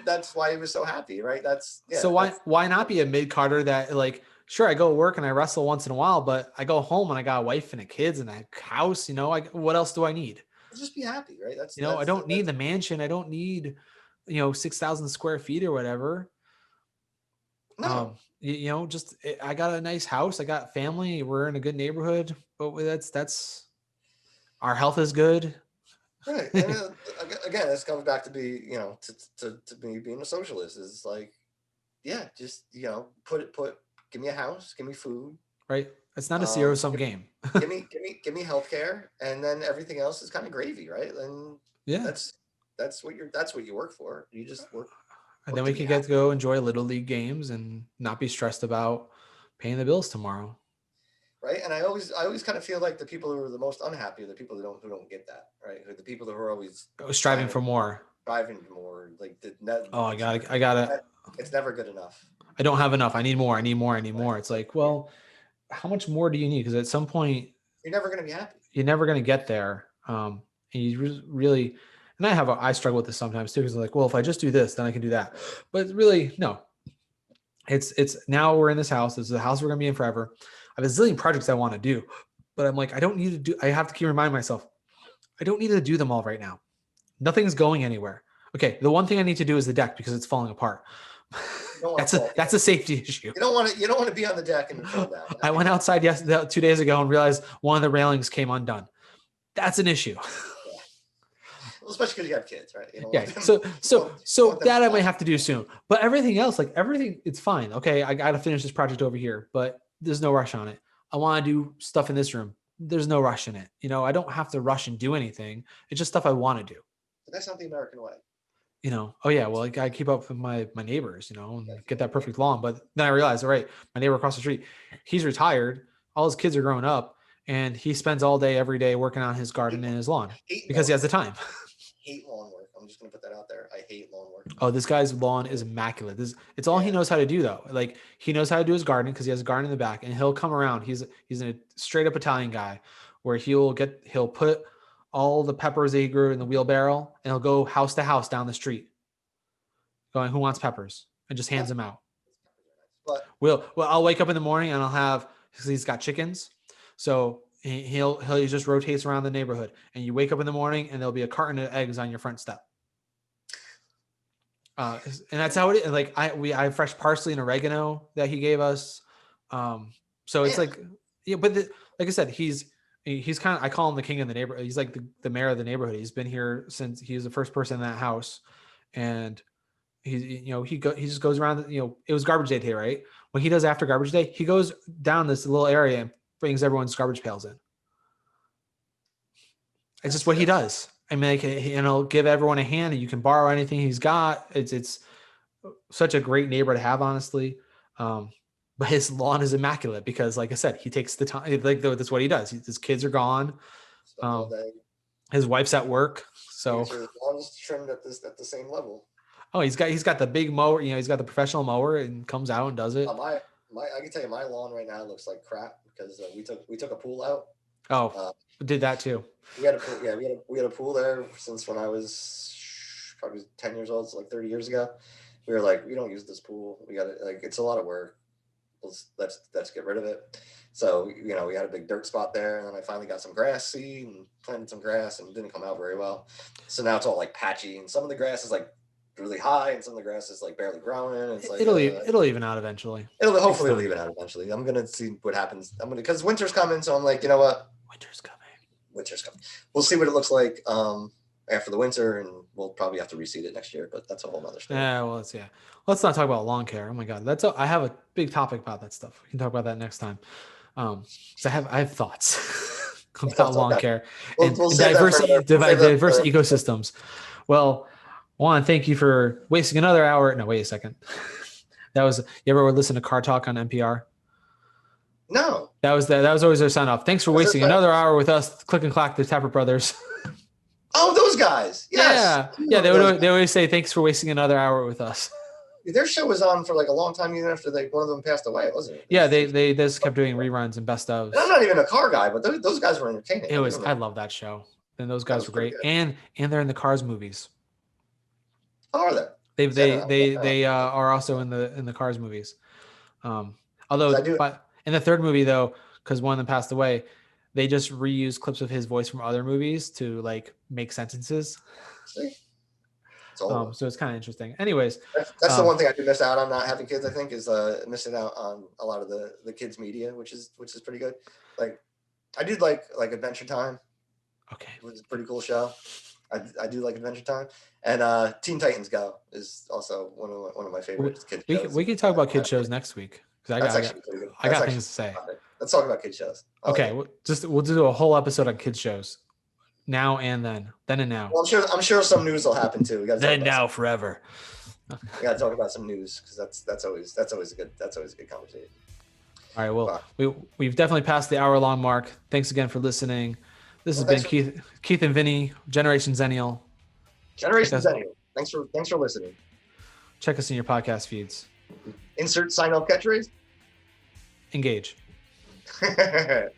that's why he was so happy, right? So why not be a mid Carter that like, sure, I go to work and I wrestle once in a while, but I go home and I got a wife and a kids and a house. What else do I need? Just be happy, right? I don't need the mansion. I don't need 6,000 square feet or whatever. No. I got a nice house. I got family. We're in a good neighborhood, but that's our health is good. Right. And again, this comes back to be, to me being a socialist is like, yeah, just, give me a house, give me food, right? It's not a zero-sum game. Give me healthcare, and then everything else is kind of gravy, right? And Yeah. that's what you work for. You just And then work to we be can get to happy, go enjoy little league games and not be stressed about paying the bills tomorrow. right? And I always kind of feel like the people who are the most unhappy are the people who don't get that, right? The people who are always Striving trying to for more. striving more, like Oh, I gotta, it's never good enough. I don't have enough. I need more. I need more. I need Right? more. It's like, well, how much more do you need? Because at some point, You're never going to be happy. you're never going to get there. And you really, and I struggle with this sometimes too. Because like, well, if I just do this, then I can do that. But really, no. It's now we're in this house. This is the house we're going to be in forever. I have a zillion projects I want to do, but I'm like, I don't need to do. I have to keep reminding myself, I don't need to do them all right now. Nothing's going anywhere. Okay, the one thing I need to do is the deck because it's falling apart. That's a safety issue. You don't want to be on the deck and fall down. I went outside 2 days ago and realized one of the railings came undone. That's an issue. Yeah. Well, especially because you have kids, right? Yeah. So that I might have to do soon. But everything else, like everything, it's fine. Okay, I got to finish this project over here, but there's no rush on it. I want to do stuff in this room. There's no rush in it. I don't have to rush and do anything. It's just stuff I want to do. But that's not the American way. Oh yeah, well, I keep up with my neighbors, and get that perfect lawn. But then I realized, all right, my neighbor across the street, he's retired. All his kids are growing up, and he spends all day, every day working on his garden and his lawn because he has the time. Hate lawn work. I'm just gonna put that out there. I hate lawn work. Oh, this guy's lawn is immaculate. It's all he knows how to do though. Like he knows how to do his garden because he has a garden in the back, and he'll come around. He's a straight up Italian guy, where he'll put all the peppers that he grew in the wheelbarrow, and he'll go house to house down the street, going, "Who wants peppers?" and just hands them out. But I'll wake up in the morning and I'll have, because he's got chickens, so he just rotates around the neighborhood, and you wake up in the morning and there'll be a carton of eggs on your front step. And that's how it is. Like I have fresh parsley and oregano that he gave us. So it's like, yeah, but like I said, he's kind of, I call him the king of the neighborhood. He's like the mayor of the neighborhood. He's been here since he was the first person in that house. And he just goes around, it was garbage day today, right? When he does after garbage day, he goes down this little area and brings everyone's garbage pails in. It's just what he does. I mean, he'll give everyone a hand, and you can borrow anything he's got. It's such a great neighbor to have, honestly. But his lawn is immaculate because, like I said, he takes the time. Like that's what he does. His kids are gone. His wife's at work, so his lawn's trimmed at the same level. Oh, he's got the big mower. He's got the professional mower and comes out and does it. I can tell you, my lawn right now looks like crap because we took a pool out. Oh, did that too. We had a pool, we had a pool there since when I was probably 10 years old, so like 30 years ago. We were like, we don't use this pool. We got it, like, it's a lot of work. Let's get rid of it. So we had a big dirt spot there, and then I finally got some grass seed and planted some grass, and it didn't come out very well. So now it's all like patchy, and some of the grass is like really high, and some of the grass is like barely growing. And it's like it'll even out eventually. It'll hopefully even out eventually. I'm gonna see what happens. Because winter's coming, so I'm like, you know what? Winter's coming. We'll see what it looks like after the winter, and we'll probably have to reseed it next year. But that's a whole other story. Yeah, well, let's not talk about lawn care. Oh my god, I have a big topic about that stuff. We can talk about that next time. So I have thoughts about lawn care and diverse ecosystems. Well, Juan, thank you for wasting another hour. No, wait a second. You ever listen to Car Talk on NPR? No. That was always their sign off. Thanks for wasting another hour with us. Click and Clack, the Tapper Brothers. Oh, those guys. Yes. Yeah. They always say thanks for wasting another hour with us. Their show was on for like a long time, even after one of them passed away, wasn't it? Yeah, they just kept doing reruns and best of. I'm not even a car guy, but those guys were entertaining. I love that show. And those guys were great. And they're in the Cars movies. How are they? They are also in the Cars movies. Although in the third movie though, because one of them passed away, they just reused clips of his voice from other movies to like make sentences. See? So it's kind of interesting. Anyways, that's the one thing I do miss out on not having kids. I think is missing out on a lot of the kids media, which is pretty good. Like I did like Adventure Time. Okay, it was a pretty cool show. I do like Adventure Time, and Teen Titans Go is also one of my favorite kids shows. We can talk about kid shows next week because I got things to say. Let's talk about kid shows. Okay, we'll do a whole episode on kids shows. Now and then and now. Well, I'm sure some news will happen too. We got then now forever. We got to talk about some news because that's always a good conversation. All right, well, we've definitely passed the hour-long mark. Thanks again for listening. This has been Keith and Vinnie, Generation Xennial. Generation Xennial. Thanks for listening. Check us in your podcast feeds. Insert sign-off catchphrase. Engage. All right.